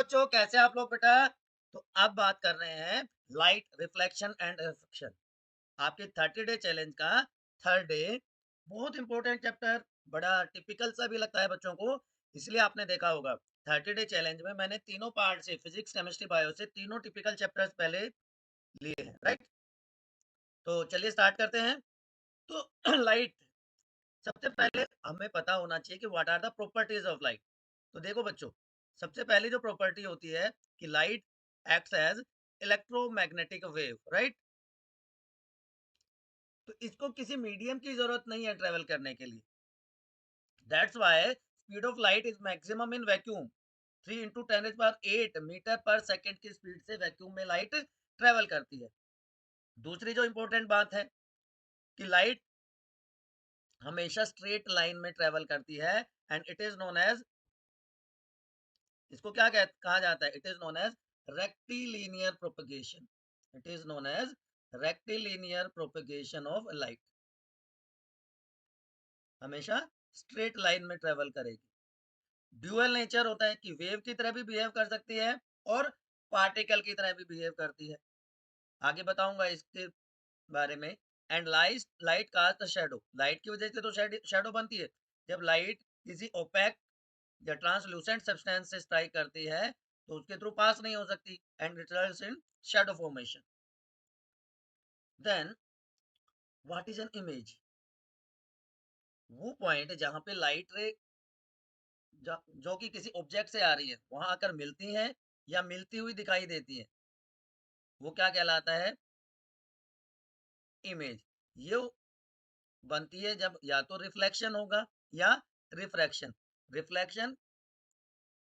बच्चों, कैसे आप लोग बेटा? तो अब बात कर रहे हैं लाइट रिफ्लेक्शन एंड रिफ्रैक्शन। आपके 30 डे चैलेंज का थर्ड डे। बहुत इंपॉर्टेंट चैप्टर, बड़ा टिपिकल सा भी लगता है बच्चों को, इसलिए आपने देखा होगा 30 डे चैलेंज में मैंने तीनों पार्ट से, फिजिक्स केमिस्ट्री बायो से, तीनों टिपिकल चैप्टर्स पहले लिए हैं, राइट? तो चलिए स्टार्ट करते हैं। तो लाइट, सबसे पहले हमें पता होना चाहिए कि what are the properties of light. तो देखो बच्चों, सबसे पहली जो प्रॉपर्टी होती है कि light acts as electromagnetic wave, right? तो इसको किसी मीडियम की जरूरत नहीं है ट्रेवल करने के लिए। That's why speed of light is maximum in vacuum. 3 × 10⁸ metre per second की स्पीड से वैक्यूम में लाइट ट्रेवल करती है। दूसरी जो इंपॉर्टेंट बात है कि लाइट हमेशा स्ट्रेट लाइन में ट्रेवल करती है, and it is known as, इसको क्या कहा जाता है? It is known as rectilinear propagation. It is known as rectilinear propagation of light. हमेशा स्ट्रेट लाइन में ट्रेवल करेगी। ड्यूअल नेचर होता है कि वेव की तरह भी बिहेव कर सकती है और पार्टिकल की तरह भी बिहेव करती है। आगे बताऊंगा इसके बारे में। And light cast shadow, light की वजह से तो शेडो बनती है। जब लाइट किसी ओपेक या ट्रांसलूसेंट सब्सटेंस से स्ट्राइक करती है तो उसके थ्रू पास नहीं हो सकती, and results in shadow formation. Then what is an image? वो पॉइंट जहां पे लाइट रे जो कि किसी ऑब्जेक्ट से आ रही है वहां आकर मिलती है या मिलती हुई दिखाई देती है, वो क्या कहलाता है? इमेज। ये बनती है जब या तो रिफ्लेक्शन होगा या रिफ्रैक्शन। रिफ्लेक्शन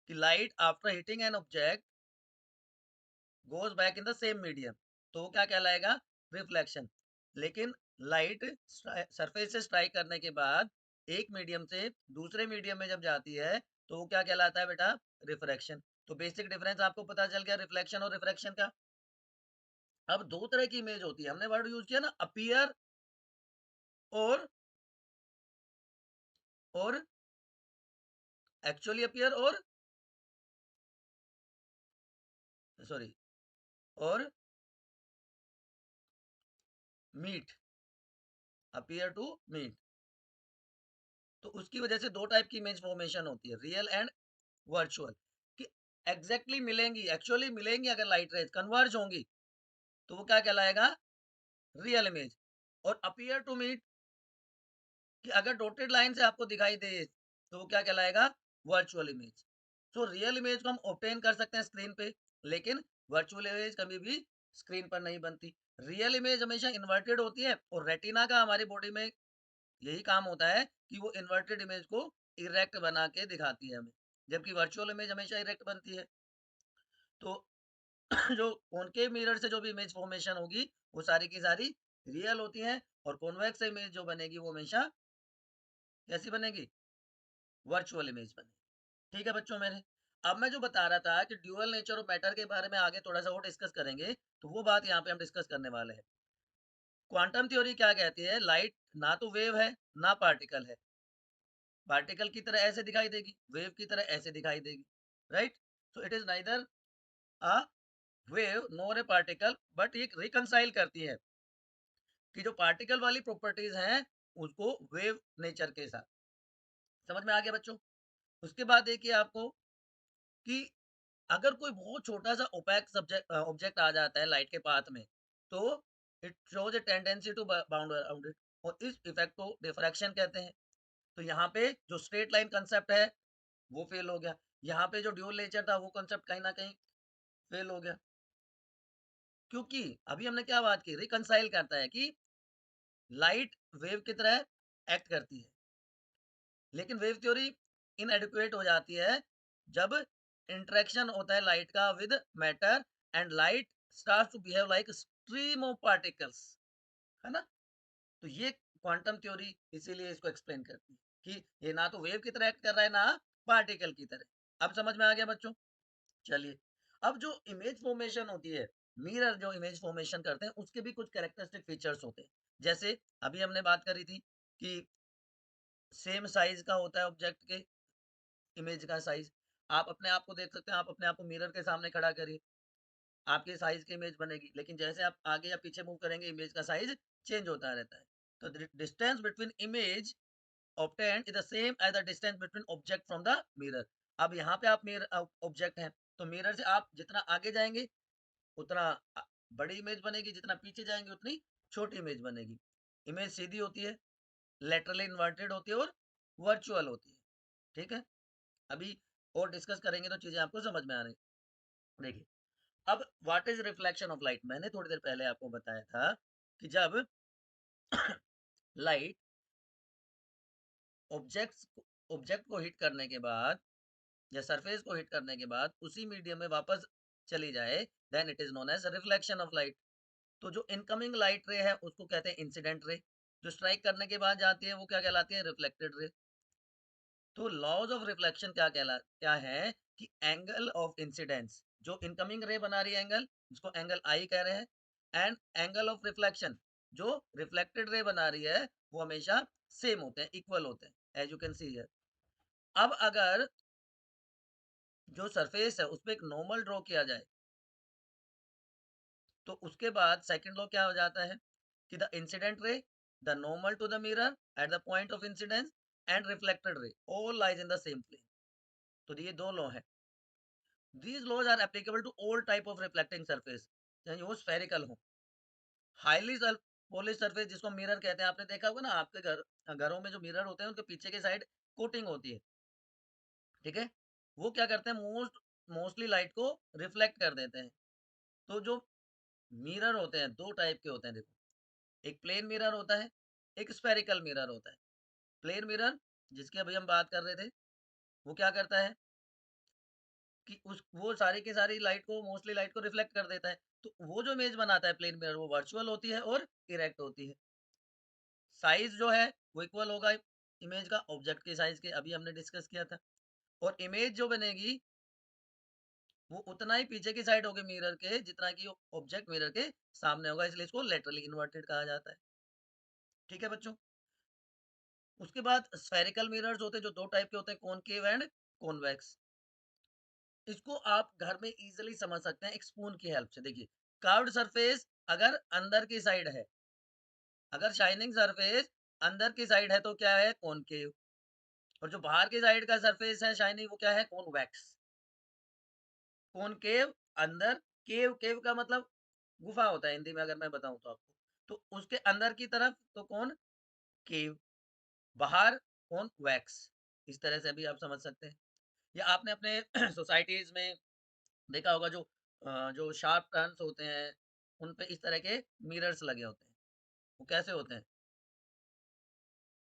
की light after hitting an object goes back in the same medium, तो वो क्या कहलाएगा? रिफ्लेक्शन। लेकिन लाइट सरफेस से स्ट्राइक करने के बाद एक मीडियम से दूसरे मीडियम में जब जाती है तो वो क्या कहलाता है बेटा? रिफ्रैक्शन। तो बेसिक डिफरेंस आपको पता चल गया रिफ्लेक्शन और रिफ्रैक्शन का। अब दो तरह की इमेज होती है, हमने वर्ड यूज किया ना, अपीयर और एक्चुअली अपीयर और, सॉरी, और मीट, अपीयर टू मीट। तो उसकी वजह से दो टाइप की इमेज फॉर्मेशन होती है, रियल एंड वर्चुअल। कि एग्जैक्टली मिलेंगी, एक्चुअली मिलेंगी, अगर लाइट रेज कन्वर्ज होंगी तो वो क्या कहलाएगा? Real image. और अपीयर टू मीट, कि अगर डॉटेड लाइन से आपको दिखाई दे तो वो क्या कहलाएगा? Virtual image. तो रियल इमेज को हम ऑब्टेन कर सकते हैं स्क्रीन पे, लेकिन वर्चुअल इमेज कभी भी स्क्रीन पर नहीं बनती। रियल इमेज हमेशा इन्वर्टेड होती है, और रेटिना का हमारी बॉडी में यही काम होता है कि वो इन्वर्टेड इमेज को इरेक्ट बना के दिखाती है हमें, जबकि वर्चुअल इमेज हमेशा इरेक्ट बनती है। तो जो कॉनकेव मिरर से जो भी इमेज फॉर्मेशन होगी वो सारी की सारी रियल होती है, और कॉन्वेक्स इमेज जो बनेगी वो हमेशा कैसी बनेगी? वर्चुअल इमेज बनेगी। ठीक है बच्चों मेरे। अब मैं जो बता रहा था कि ड्यूअल नेचर ऑफ मैटर के बारे में आगे थोड़ा सा और डिस्कस करेंगे, तो वो बात यहाँ पे हम डिस्कस करने वाले हैं। क्वांटम थ्योरी क्या कहती है? लाइट ना तो वेव है ना पार्टिकल है। पार्टिकल की तरह ऐसे दिखाई देगी, वेव की तरह ऐसे दिखाई देगी, right? So it is neither a wave nor a particle, but ये रिकंसाइल करती है कि जो पार्टिकल वाली प्रॉपर्टीज हैं उसको वेव नेचर के साथ। समझ में आ गया बच्चों? उसके बाद देखिए आपको कि अगर कोई बहुत छोटा सा ओपैक सब्जेक्ट ऑब्जेक्ट आ जाता है लाइट के पाथ में, तो it shows a tendency to bound around it, और इस इफेक्ट को डिफ्रैक्शन कहते हैं। तो यहाँ पे जो स्ट्रेट लाइन कंसेप्ट है वो फेल हो गया। यहाँ पे जो ड्यूल नेचर था वो कंसेप्ट कहीं ना कहीं फेल हो गया, क्योंकि अभी हमने क्या बात की? रिकंसाइल करता है कि लाइट वेव की तरह एक्ट करती है, लेकिन वेव थ्योरी इनएडिक्वेट हो जाती है जब इंटरेक्शन होता है लाइट का with matter, and light starts to behave like stream of particles, है ना? तो ये क्वांटम थ्योरी इसीलिए इसको एक्सप्लेन करती है कि ये ना तो वेव की तरह एक्ट कर रहा है ना पार्टिकल की तरह। अब समझ में आ गया बच्चों? चलिए, अब जो इमेज फॉर्मेशन होती है, मिरर जो इमेज फॉर्मेशन करते हैं उसके भी कुछ कैरेक्टरिस्टिक फीचर्स होते हैं। जैसे अभी हमने बात करी थी कि सेम साइज का होता है ऑब्जेक्ट के, इमेज का साइज। आप अपने आप को देख सकते हैं, आप अपने आप को मिरर के सामने खड़ा करिए, आपके साइज़ की इमेज बनेगी, लेकिन जैसे आप आगे या पीछे मूव करेंगे, इमेज का साइज़ चेंज होता रहता है। तो the distance between image obtained is the same as the distance between object from the mirror। अब यहाँ पे आप मिरर ऑब्जेक्ट हैं, तो मिरर से आप जितना आगे जाएंगे उतना बड़ी इमेज बनेगी, जितना पीछे जाएंगे उतनी छोटी इमेज बनेगी। इमेज सीधी होती है, लेटरली इन्वर्टेड होती है और वर्चुअल होती है। ठीक है, अभी और डिस्कस करेंगे तो चीजें आपको समझ में आ रही। देखिए, अब what is reflection of light, मैंने थोड़ी देर पहले आपको बताया था कि जब लाइट ऑब्जेक्ट को हिट करने के बाद या सरफेस को हिट करने के बाद उसी मीडियम में वापस चली जाए, then it is known as reflection of light. तो जो इनकमिंग लाइट रे है उसको कहते हैं इंसिडेंट रे, जो स्ट्राइक करने के बाद जाती है वो क्या कहलाती है, रिफ्लेक्टेड रे। तो लॉज ऑफ रिफ्लेक्शन क्या है कि एंगल ऑफ इंसिडेंस, जो इनकमिंग रे बना रही है एंगल, जिसको एंगल आई कह रहे हैं, एंड एंगल ऑफ रिफ्लेक्शन जो रिफ्लेक्टेड रे बना रही है, वो हमेशा सेम होते हैं, इक्वल होते हैं, as you can see here. अब अगर जो सरफेस है उस पर एक नॉर्मल ड्रॉ किया जाए, तो उसके बाद सेकंड लॉ क्या हो जाता है कि the incident ray, the normal to the mirror at the point of incidence and reflected ray all lies in the same plane. तो ये दो लॉ है। These laws are applicable to all type of reflecting surface, चाहे वो spherical हो, highly polish surface जिसको mirror कहते हैं। आपने देखा होगा ना, आपके घरों में जो मिरर होते हैं उनके पीछे की साइड कोटिंग होती है। ठीक है, वो क्या करते हैं, मोस्टली लाइट को रिफ्लेक्ट कर देते हैं। तो जो मिरर होते हैं दो टाइप के होते हैं, देखो, एक प्लेन मिरर होता है, एक स्फेरिकल मिरर होता है। प्लेन मिरर जिसकी अभी हम बात कर रहे थे, वो क्या करता है कि उस वो सारी की सारी लाइट को, मोस्टली लाइट को रिफ्लेक्ट कर देता है। तो वो जो इमेज बनाता है प्लेन मिरर, वो वर्चुअल होती है और इरेक्ट होती है। साइज जो है वो इक्वल होगा इमेज का ऑब्जेक्ट के साइज के, अभी हमने डिस्कस किया था। और इमेज जो बनेगी वो उतना ही पीछे की साइड होगी मिरर के जितना कि ऑब्जेक्ट मिरर के सामने होगा, इसलिए इसको लेटरली इन्वर्टेड कहा जाता है। ठीक है बच्चों, उसके बाद स्फेरिकल मिरर्स होते हैं जो दो टाइप के होते हैं, कॉनकेव एंड कॉन्वेक्स। इसको आप घर में इजीली समझ सकते हैं एक स्पून की हेल्प से। देखिए, कर्व्ड सरफेस अगर अंदर की साइड है, अगर शाइनिंग सरफेस अंदर की साइड है तो क्या है, कॉनकेव। और जो बाहर की साइड का सरफेस है शाइनिंग, वो क्या है, कॉन्वेक्स। कॉनकेव अंदर, केव, केव का मतलब गुफा होता है हिंदी में अगर मैं बताऊं तो आपको। तो उसके अंदर की तरफ तो कौन, केव, बाहर कौन, वैक्स। इस तरह से भी आप समझ सकते हैं। या आपने अपने सोसाइटीज में देखा होगा, जो शार्प टर्न्स होते हैं उन पे इस तरह के मिरर्स लगे होते हैं। वो कैसे होते हैं,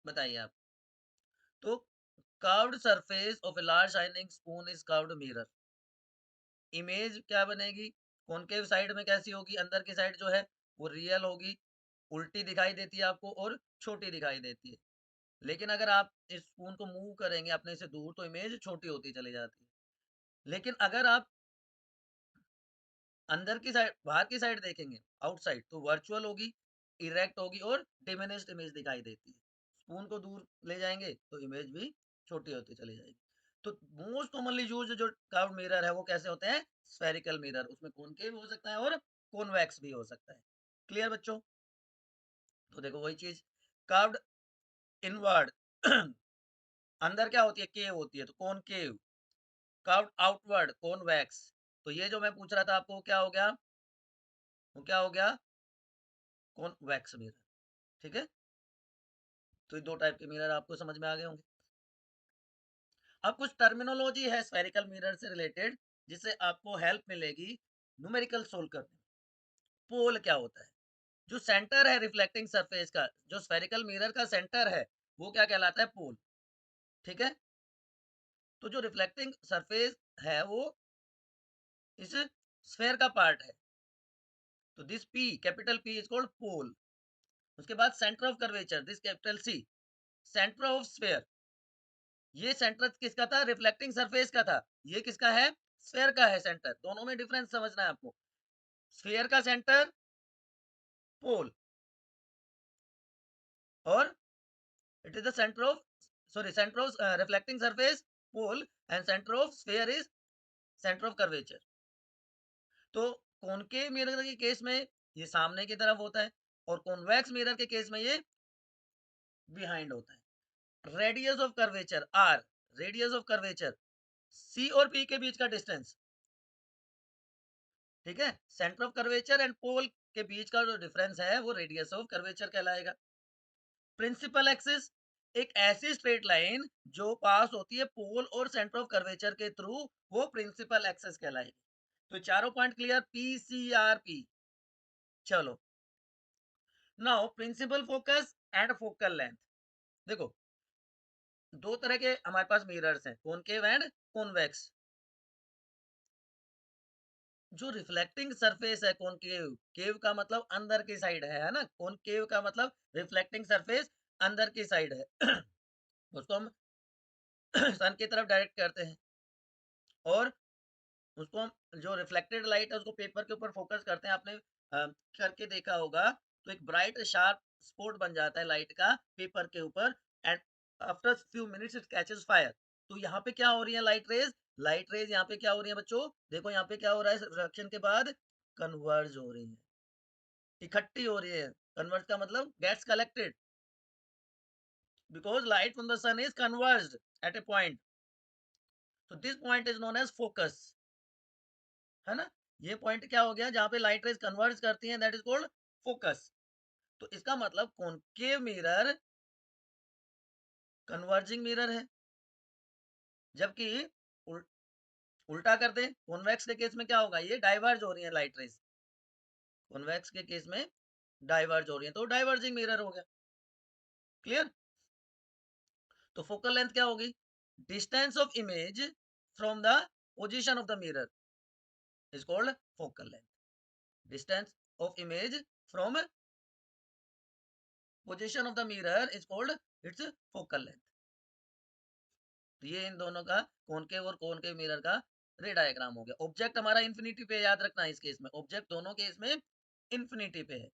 बताइए आप। तो curved surface of a large shining spoon is curved mirror. Image क्या बनेगी, कॉनकेव साइड में कैसी होगी, अंदर की साइड जो है वो रियल होगी, उल्टी दिखाई देती है आपको और छोटी दिखाई देती है। लेकिन अगर आप इस स्पून को मूव करेंगे अपने से दूर तो इमेज छोटी होती चली जाती है। लेकिन अगर आप अंदर की साइड, बाहर की साइड देखेंगे, आउटसाइड, तो वर्चुअल होगी, इरेक्ट होगी और डिमिनिश्ड इमेज दिखाई देती है। स्पून को दूर ले जाएंगे तो इमेज भी छोटी होती चली जाएगी। तो मोस्ट कॉमनली यूज जो कर्व्ड मिरर है वो कैसे होते हैं, स्फेरिकल मिरर। उसमें कॉनकेव हो सकता है और कॉन्वेक्स भी हो सकता है। क्लियर बच्चों, तो देखो वही चीज, कर्व्ड इनवर्ड अंदर क्या होती है, केव होती है, तो कॉनकेव। Curved outward, convex. तो ये जो मैं पूछ रहा था आपको क्या हो गया, वो क्या हो गया, कॉन्वेक्स मिरर। ठीक है, तो ये दो टाइप के मिरर आपको समझ में आ गए होंगे। अब कुछ टर्मिनोलॉजी है स्फेरिकल मिरर से रिलेटेड जिससे आपको हेल्प मिलेगी न्यूमेरिकल सोल्व करने में। पोल क्या होता है, जो सेंटर है रिफ्लेक्टिंग सरफेस का, जो स्फेरिकल मिरर का सेंटर है वो क्या कहलाता है, पोल। ठीक है, तो जो रिफ्लेक्टिंग सरफेस है वो इस स्फेयर का पार्ट है, तो this P, capital P is called pole. उसके बाद centre of curvature, this capital C, centre of sphere. ये सेंटर किसका था, रिफ्लेक्टिंग सरफेस का था। ये किसका है, स्फेयर का है सेंटर। दोनों में डिफरेंस समझना है आपको। स्फेयर का सेंटर पोल, और it is the centre of, sorry, centre of reflecting surface pole and centre of sphere is centre of curvature. तो कॉनकेव मिरर के केस में ये सामने की तरफ होता है और कॉन्वेक्स मिरर के केस में ये बिहाइंड होता है। Radius of curvature R, radius of curvature C और पी के बीच का डिस्टेंस, ठीक है, centre of curvature and pole के बीच का जो डिफरेंस है वो रेडियस ऑफ कर्वेचर कहलाएगा। प्रिंसिपल एक्सिस एक ऐसी स्ट्रेट लाइन जो पास होती है पोल और सेंटर ऑफ कर्वेचर के थ्रू, वो प्रिंसिपल एक्सिस कहलाएगी। तो चारों point clear, P C R P. चलो, now principal focus and focal length. देखो, दो तरह के हमारे पास मिरर्स हैं, कॉनकेव एंड कॉन्वेक्स। जो रिफ्लेक्टिंग सरफेस है कॉनकेव, केव का मतलब अंदर की साइड है ना, कॉनकेव का मतलब रिफ्लेक्टिंग सरफेस अंदर की साइड है। उसको हम सन की तरफ डायरेक्ट करते हैं और उसको हम जो रिफ्लेक्टेड लाइट है उसको पेपर के ऊपर फोकस करते हैं। आपने करके देखा होगा, तो एक ब्राइट शार्प स्पॉट बन जाता है लाइट का पेपर के ऊपर and after few minutes it catches fire. तो यहाँ पे क्या हो रही है, लाइट रेज, लाइट रेज यहाँ पे क्या हो रही है बच्चों, देखो यहाँ पे क्या हो रहा है, रिफ्लेक्शन के बाद कन्वर्ज हो रही है, इकट्ठी हो रही है। कन्वर्ज का मतलब gets collected because light from the sun is converged at a point, so this point is known as focus, है ना। ये पॉइंट क्या हो गया, जहां पे लाइट रेज कन्वर्ज करती हैं, दैट इज कॉल्ड फोकस। तो इसका मतलब कॉनकेव मिरर कन्वर्जिंग मिरर है, जबकि उल, उल्टा कर दे कॉन्वेक्स के केस में क्या होगा, ये डाइवर्ज हो रही है लाइट रेज, कॉन्वेक्स के केस में डाइवर्ज हो रही है, तो डाइवर्जिंग मिरर हो गया। क्लियर। तो फोकल लेंथ क्या होगी, distance of image from the position of the mirror is called focal length. Distance of image from position of the mirror is called its focal length. तो ये इन दोनों का concave और कॉनकेव मिरर का रे diagram हो गया। ऑब्जेक्ट हमारा इन्फिनिटी पे, याद रखना है इस केस में, ऑब्जेक्ट दोनों केस में इन्फिनिटी पे है।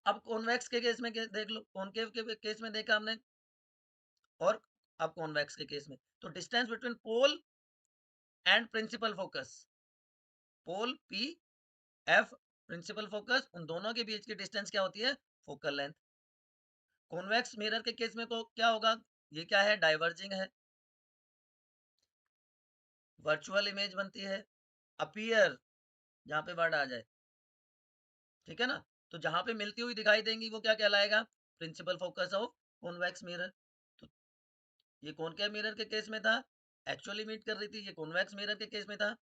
अब कॉन्वेक्स के केस में देख लो, कॉनकेव के केस में देखा हमने, और अब कॉन्वेक्स के केस में, तो distance between pole and principal focus, pole P, F principal focus, उन दोनों के बीच की डिस्टेंस क्या होती है, फोकल लेंथ। कॉन्वेक्स मिरर के केस में को क्या होगा, ये क्या है, डाइवर्जिंग है, वर्चुअल इमेज बनती है, अपीयर जहां पे वर्ड आ जाए, ठीक है ना। तो जहां पे मिलती हुई दिखाई देंगी वो क्या कहलाएगा, principal focus of convex mirror. तो ये कॉनकेव मिरर के केस में था, एक्चुअली मीट कर रही थी, ये कॉन्वेक्स मिरर के केस में था,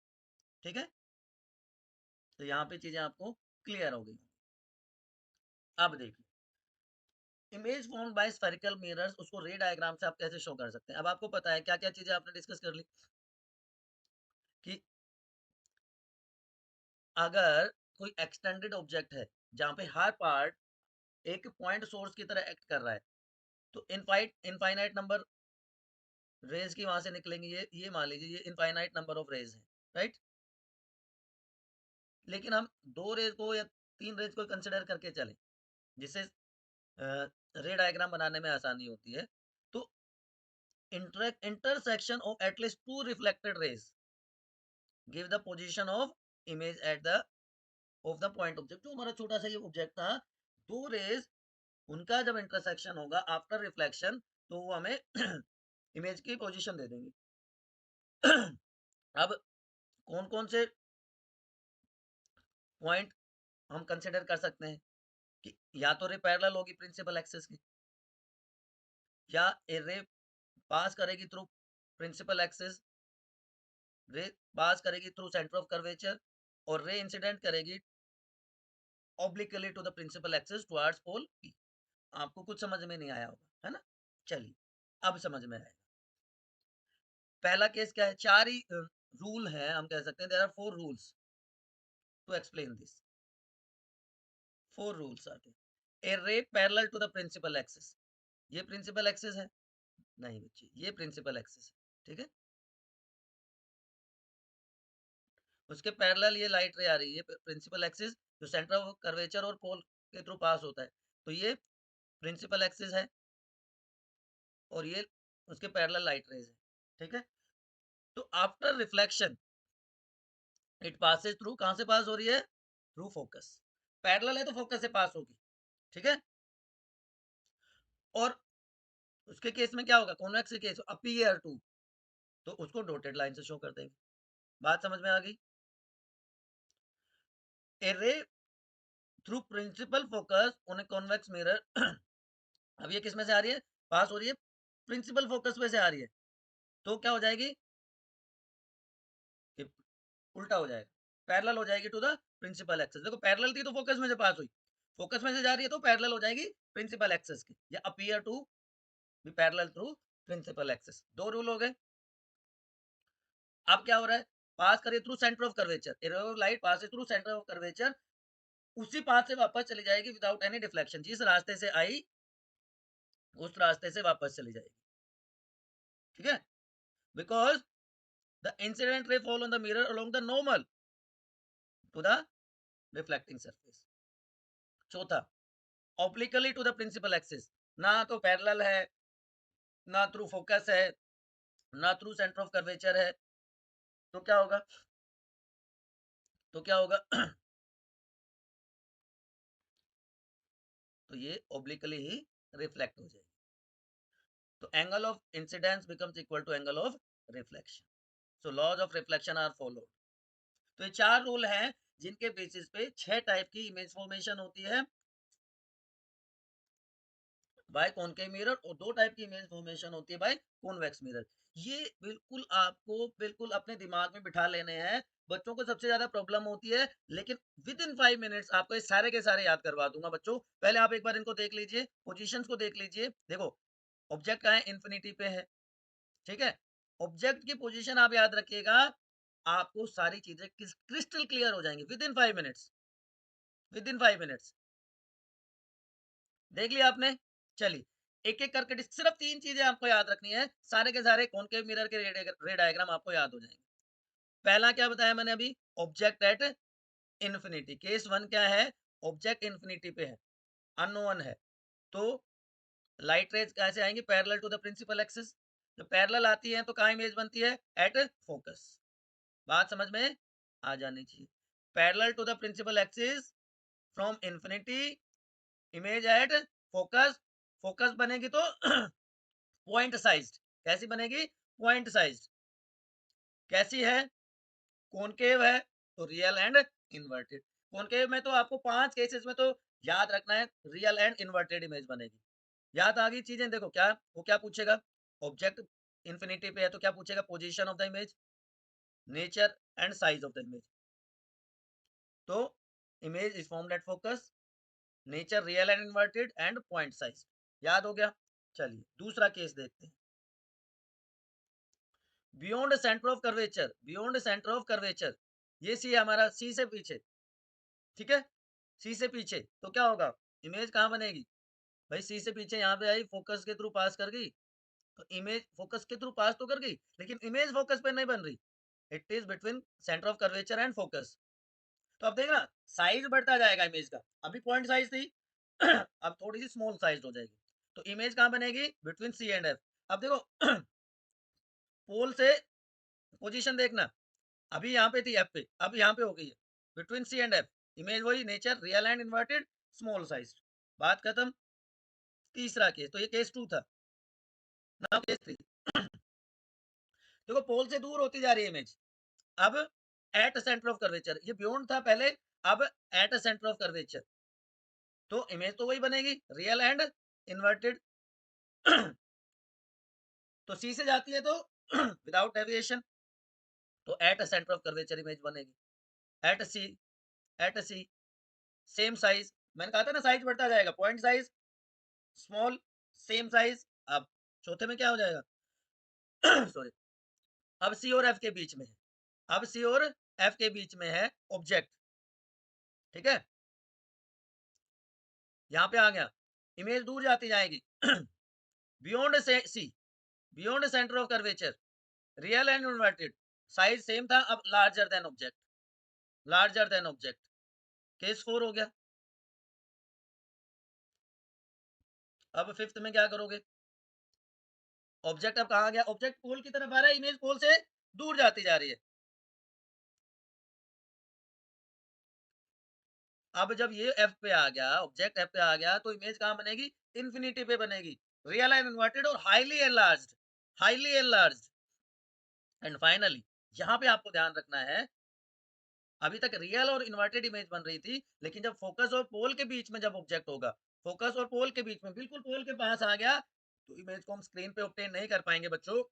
ठीक है। तो यहाँ पे चीजें आपको क्लियर हो गई। अब देखिए, image formed by spherical mirrors, उसको रे डायग्राम से आप कैसे शो कर सकते हैं। अब आपको पता है क्या क्या चीजें आपने डिस्कस कर ली, कि अगर कोई एक्सटेंडेड ऑब्जेक्ट है जहाँ पे हर पार्ट एक पॉइंट सोर्स की तरह एक्ट कर रहा है, तो इनफाइनाइट नंबर रेज की वहां से निकलेंगी, ये मान लीजिए ये इनफाइनाइट नंबर ऑफ रेज है, राइट। लेकिन हम दो रेज को या तीन रेज को कंसिडर करके चलें, जिससे रे डायग्राम बनाने में आसानी होती है। तो intersection of at least to reflected raise give the position of image at the of the point object. जो हमारा छोटा सा ये ऑब्जेक्ट था, दो रेज, उनका जब इंटरसेक्शन होगा आफ्टर रिफ्लेक्शन, तो वो हमें इमेज की पोजीशन दे देंगे। अब कौन कौन से पॉइंट हम कंसिडर कर सकते हैं, कि या तो रे पैरेलल होगी प्रिंसिपल एक्सिस की, या ए रे पास करेगी थ्रू प्रिंसिपल एक्सिस, रे पास करेगी थ्रू सेंटर ऑफ कर्वेचर, और रे इंसिडेंट करेगी obliquely to the principal axis towards pole P. आपको कुछ समझ में नहीं आया होगा, है ना। चलिए, अब समझ में आएगा। पहला केस क्या है, चार ही रूल है, हम कह सकते हैं there are four rules to explain this. Four rules are there. A ray parallel to the principal axis, ये प्रिंसिपल एक्सिस है, नहीं बच्चे ये प्रिंसिपल एक्सिस है, ठीक है। उसके पैरेलल ये लाइट रे आ रही है, प्रिंसिपल एक्सिस जो सेंटर ऑफ कर्वेचर और पोल के थ्रू पास होता है, तो ये प्रिंसिपल एक्सिस है, और ये उसके पैरेलल लाइट रेज है, ठीक है। तो after reflection it passes through, कहां से पास हो रही है? Through focus. पैरेलल है तो फोकस से पास होगी, ठीक है। और उसके केस में क्या होगा? कॉन्वेक्स के केस अपीयर टू, तो उसको डॉटेड लाइन से शो कर देंगे। बात समझ में आ गई? A ray through principal focus on a convex mirror अब ये किस में से आ रही है? पास हो रही है प्रिंसिपल फोकस में से आ रही है, तो क्या हो जाएगी? कि उल्टा हो जाएगा, पैरेलल हो जाएगी टू द प्रिंसिपल एक्सेस। देखो पैरेलल थी तो फोकस में से पास हुई, फोकस में से जा रही है तो पैरेलल हो जाएगी प्रिंसिपल एक्सेस की, या appear to be parallel through principal axis. दो रूल हो गए। अब क्या हो रहा है? पास करिए through centre of curvature, a ray of light pass through centre of curvature, उसी पाथ से वापस चली जाएगी विदाउट एनी डिफ्लेक्शन। जिस रास्ते से आई उस रास्ते से वापस चली जाएगी, ठीक है। Because the incident ray fall on the mirror along the normal to the reflecting surface. चौथा, obliquely to the principal axis, ना तो पैरेलल है, ना थ्रू फोकस है, ना थ्रू सेंटर ऑफ कर्वेचर है, तो क्या होगा? तो क्या होगा? तो ये ऑब्लिकली ही रिफ्लेक्ट हो जाएगी। तो angle of incidence becomes equal to angle of reflection. So laws of reflection are followed. तो ये चार रूल हैं जिनके बेसिस पे 6 टाइप की इमेज फॉर्मेशन होती है बाय कॉनकेव मिरर, और 2 टाइप की इमेज फॉर्मेशन होती है बाय कॉन्वेक्स मिरर। ये बिल्कुल आपको बिल्कुल अपने दिमाग में बिठा लेने हैं। बच्चों को सबसे ज्यादा प्रॉब्लम होती है, लेकिन विद इन 5 मिनट्स आपको ये सारे के सारे याद करवा दूंगा बच्चों। पहले आप एक बार इनको देख लीजिए, पोजीशंस को देख लीजिए। देखो ऑब्जेक्ट कहाँ है? इन्फिनिटी पे है, ठीक है। ऑब्जेक्ट की पोजीशन आप याद रखिएगा, आपको सारी चीजें क्रिस्टल क्लियर हो जाएंगी with in 5 minutes. With in 5 minutes देख लिया आपने। चलिए एक एक करके सिर्फ 3 चीजें आपको याद रखनी है, सारे के सारे कॉनकेव मिरर के रे डायग्राम आपको याद हो जाएंगे। पहला क्या बताया मैंने अभी? Object at infinity. Case one क्या है? ऑब्जेक्ट इन्फिनिटी पे है, अननोन है, तो लाइट रेज कैसे आएंगी? Parallel to the principal axis. जब पैरेलल आती है तो कहाँ इमेज बनती है? At focus. बात समझ में आ जानी चाहिए। Parallel to the principal axis from infinity, image at focus. Focus बनेगी तो पॉइंट साइज्ड। कैसी बनेगी? Point sized. कैसी है? कॉनकेव है तो रियल एंड इन्वर्टेड। कॉनकेव में तो आपको 5 केसेस में तो याद रखना है, रियल एंड इन्वर्टेड इमेज बनेगी। याद आ गई चीजें? देखो क्या वो क्या पूछेगा? ऑब्जेक्ट इन्फिनिटी पे है तो क्या पूछेगा? Position of the image, nature and size of the image. तो image is formed at focus, nature real and inverted, and point size. याद हो गया? चलिए दूसरा केस देखते हैं। Beyond centre of curvature, beyond centre of curvature, ये C है हमारा, सी से पीछे, ठीक है। सी से पीछे तो क्या होगा? इमेज कहाँ बनेगी? भाई सी से पीछे यहाँ पे आई, फोकस के थ्रू पास कर गई, तो इमेज फोकस के थ्रू पास तो कर गई, लेकिन इमेज फोकस पे नहीं बन रही। It is between centre of curvature and focus. तो अब देखना साइज बढ़ता जाएगा इमेज का। अभी पॉइंट साइज थी अब थोड़ी सी स्मॉल साइज हो जाएगी, तो इमेज कहाँ बनेगी? Between C and F. अब देखो पोल से पोजीशन देखना, अभी यहाँ पे थी एफ पे, अब यहाँ पे हो गई है between C and F. Image वही, nature real and inverted, small size. बात खत्म। तीसरा केस, तो ये केस 2 था। Now case 3। देखो पोल से दूर होती जा रही है इमेज, अब एट सेंटर ऑफ कर्वेचर, ये बियॉन्ड था पहले, अब एट सेंटर ऑफ कर्वेचर, तो इमेज तो वही बनेगी, रियल एंड इन्वर्टेड। तो सी से जाती है तो विदाउट डेविएशन, तो at centre of curvature image बनेगी। एट सी, एट सी सेम साइज, मैंने कहा था ना साइज बढ़ता जाएगा, point size small, same size. अब चौथे में क्या हो जाएगा? सॉरी, अब सी और एफ के बीच में है, अब सी और एफ के बीच में है ऑब्जेक्ट, ठीक है। यहाँ पे आ गया, इमेज दूर जाती जाएगी बियॉन्ड से C, beyond centre of curvature, real and inverted, size same था, अब larger than object, larger than object. Case 4 हो गया। अब फिफ्थ में क्या करोगे? ऑब्जेक्ट अब कहाँ गया, ऑब्जेक्ट पोल की तरफ आ रहा है, इमेज पोल से दूर जाती जा रही है। अब जब ये एफ पे आ गया, ऑब्जेक्ट एफ पे आ गया, तो इमेज कहाँ बनेगी, इन्फिनिटी पे बनेगी, रियल एंड इन्वर्टेड और highly enlarged, highly enlarged. And finally यहाँ पे आपको ध्यान रखना है, अभी तक रियल और इन्वर्टेड इमेज बन रही थी, लेकिन जब फोकस और पोल के बीच में जब ऑब्जेक्ट होगा, फोकस और पोल के बीच में बिल्कुल पोल के पास आ गया, तो इमेज को हम स्क्रीन पे ऑब्टेन नहीं कर पाएंगे बच्चों।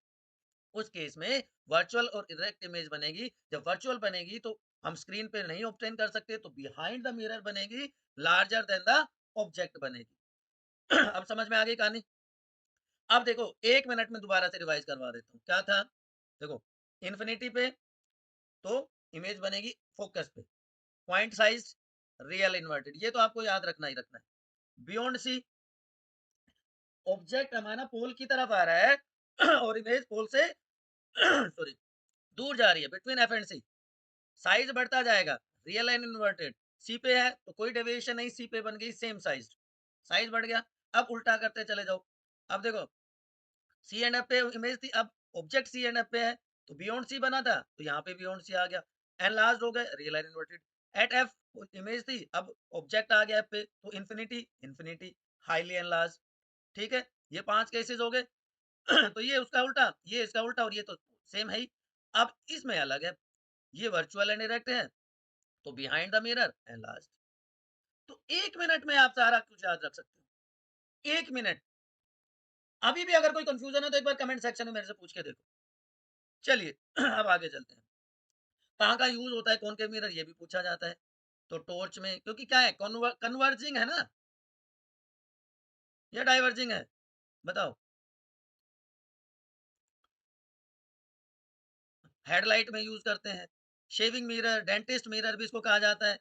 उस केस में वर्चुअल और इरेक्ट इमेज बनेगी। जब वर्चुअल बनेगी तो हम स्क्रीन पे नहीं ऑब्टेन कर सकते, तो बिहाइंड द मिरर बनेगी, लार्जर देन द ऑब्जेक्ट बनेगी। अब समझ में आ गई कहानी। अब देखो 1 मिनट में दोबारा से रिवाइज करवा देता हूँ, क्या था। देखो इन्फिनिटी पे तो इमेज बनेगी फोकस पे, पॉइंट साइज रियल इन्वर्टेड, ये तो आपको याद रखना ही रखना है। बियॉन्ड सी, ऑब्जेक्ट हमारा पोल की तरफ आ रहा है और इमेज पोल से सॉरी दूर जा रही है, between F and C, size बढ़ता जाएगा, रियल एंड इन्वर्टेड। सी पे है तो कोई डेविएशन नहीं, सी पे बन गई सेम साइज, साइज बढ़ गया। अब उल्टा करते चले जाओ, अब देखो सी एंड एफ पे इमेज थी, अब ऑब्जेक्ट सी एंड एफ पे है, तो बियॉन्ड सी बना था, तो यहाँ पे बियॉन्ड सी आ गया, एंड लास्ट हो गए real and inverted. At F image थी, अब ऑब्जेक्ट आ गया एफ पे, तो infinity, infinity, highly enlarged. ठीक है, ये 5 केसेस हो गए। तो ये उसका उल्टा, ये इसका उल्टा, और ये तो सेम है ही। अब इसमें अलग है, ये वर्चुअल एंड डायरेक्ट है, तो behind the mirror and last. तो 1 मिनट में आप सारा कुछ याद रख सकते हो, 1 मिनट। अभी भी अगर कोई कंफ्यूजन है तो एक बार कमेंट सेक्शन में मेरे से पूछ के देखो। चलिए अब आगे चलते हैं, कहाँ का यूज होता है कॉनकेव मिरर, ये भी पूछा जाता है। तो टॉर्च में, क्योंकि क्या है, कन्वर्जिंग है ना, या डाइवर्जिंग है, बताओ। हेडलाइट में यूज करते हैं, शेविंग मिरर, डेंटिस्ट मिरर भी इसको कहा जाता है,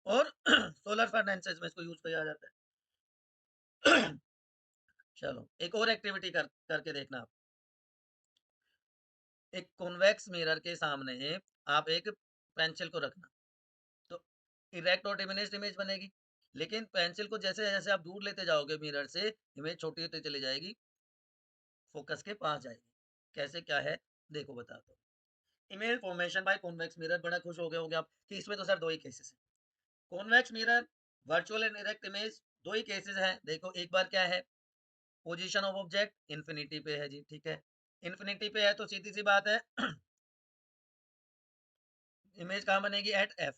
और सोलर फर्नेसेस में इसको यूज किया जाता है। चलो एक और एक्टिविटी करके देखना आप। एक कॉन्वेक्स मिरर के सामने आप एक पेंसिल को रखना, तो इरेक्ट और डिमिनिश्ड इमेज बनेगी, लेकिन पेंसिल को जैसे जैसे आप दूर लेते जाओगे मिरर से, इमेज छोटी होती चली जाएगी, फोकस के पास जाएगी। कैसे क्या है, देखो बताता हूँ। Image formation by convex mirror, बड़ा खुश हो गए होंगे आप कि इसमें तो सर दो ही केसेस है, convex mirror, virtual and erect image, दो ही केसेस हैं। देखो एक बार क्या है, पोजीशन ऑफ ऑब्जेक्ट इन्फिनिटी पे है जी, ठीक है, इन्फिनिटी पे है तो सीधी सी बात है इमेज कहाँ बनेगी, एट एफ,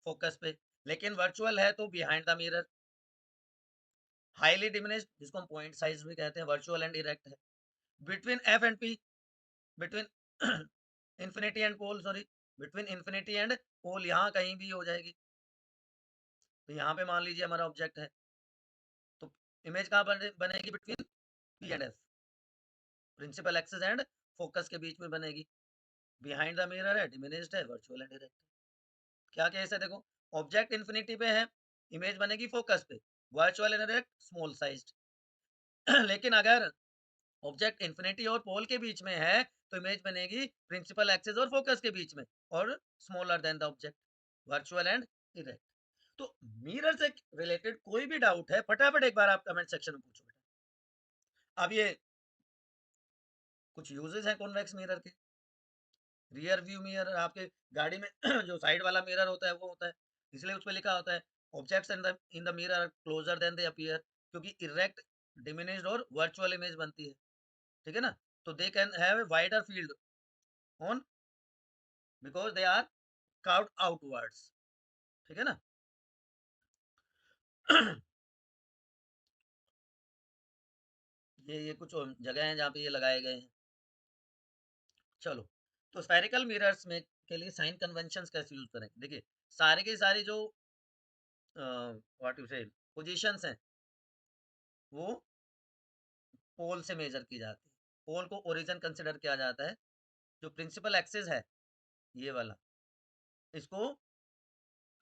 फोकस पे। लेकिन वर्चुअल है तो behind the mirror, highly diminished, जिसको हम पॉइंट साइज भी कहते हैं, वर्चुअल एंड इरेक्ट है, between F and P, between infinity and pole, sorry, between infinity and pole, यहाँ कहीं भी हो जाएगी। तो यहाँ पे मान लीजिए हमारा ऑब्जेक्ट है, तो इमेज कहाँ बनेगी, between P and F, principal axis and focus के बीच में बनेगी, बिहाइंड द मिरर है, डिमिनिश्ड है, वर्चुअल एंड इरेक्ट। क्या केस है, देखो ऑब्जेक्ट इन्फिनिटी पे है, इमेज बनेगी फोकस पे, virtual and erect, small sized. लेकिन अगर ऑब्जेक्ट इन्फिनिटी और पोल के बीच में है, तो इमेज बनेगी प्रिंसिपल एक्सिस और फोकस के बीच में, और smaller than the object, virtual and erect. तो मिरर से रिलेटेड कोई भी डाउट है, फटाफट एक बार आप कमेंट सेक्शन में पूछो बेटा। अब ये कुछ यूजेस हैं कॉन्वेक्स मिरर के। रियर व्यू मिरर, आपके गाड़ी में जो साइड वाला मिरर होता है वो होता है, इसलिए उस पर लिखा होता है objects in the mirror closer than they appear, क्योंकि इरेक्ट, डिमिनिश्ड और वर्चुअल इमेज बनती है, ठीक है ना। तो they can have a wider field on, because they are curved outwards, ठीक है ना। ये कुछ जगह हैं जहाँ पे ये लगाए गए हैं। चलो, तो स्फेरिकल मिरर्स में के लिए साइन कन्वेंशंस कैसे यूज करें, देखिए सारे के सारे जो व्हाट यू से पोजीशंस हैं, वो पोल से मेजर की जाती है, पोल को ओरिजिन कंसिडर किया जाता है। जो प्रिंसिपल एक्सिस है, ये वाला, इसको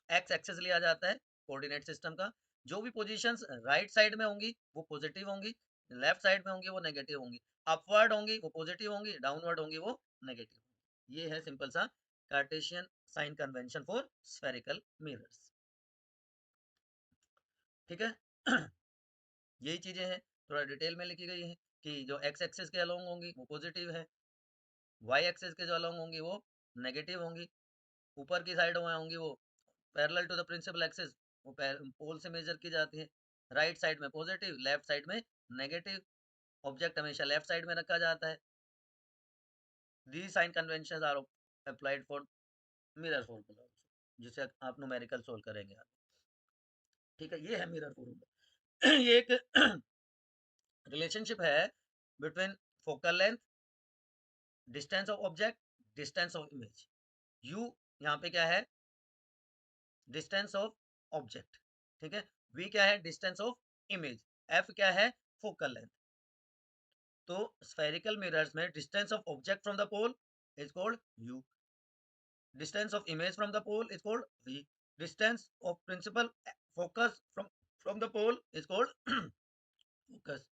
एक्स एक्सिस लिया जाता है कोऑर्डिनेट सिस्टम का। जो भी पोजीशंस राइट साइड में होंगी वो पॉजिटिव होंगी, लेफ्ट साइड में होंगी वो नेगेटिव होंगी, अपवर्ड होंगी वो पॉजिटिव होंगी, डाउनवर्ड होंगी वो नेगेटिव होंगी। ये है सिंपल सा Cartesian sign convention for spherical mirrors, ठीक है। यही चीजें हैं। थोड़ा डिटेल में लिखी गई है कि जो एक्स एक्सिस के अलोंग होंगी वो पॉजिटिव है, वाई एक्सिस के जो अलोंग होंगी वो नेगेटिव होंगी, ऊपर की साइड में होंगी वो parallel to the principal axis, वो पोल से मेजर की जाती है, राइट साइड में पॉजिटिव, लेफ्ट साइड में नेगेटिव, ऑब्जेक्ट हमेशा लेफ्ट साइड में रखा जाता है। The sign convention are applied for mirror formula, जिसे आप न्यूमेरिकल सोल्व करेंगे आप। ठीक है, ये है मिरर फॉर्मूला। ये एक रिलेशनशिप है between focal length, distance of object, distance of image. You यहाँ पे क्या है, डिस्टेंस ऑफ ऑब्जेक्ट, ठीक है, वी क्या है, डिस्टेंस ऑफ इमेज, एफ क्या है, फोकल लेंथ। तो स्फेरिकल मिरर्स में distance of object from the pole is called U, distance of image from the pole is called V, distance of principal focus from the pole is called focus.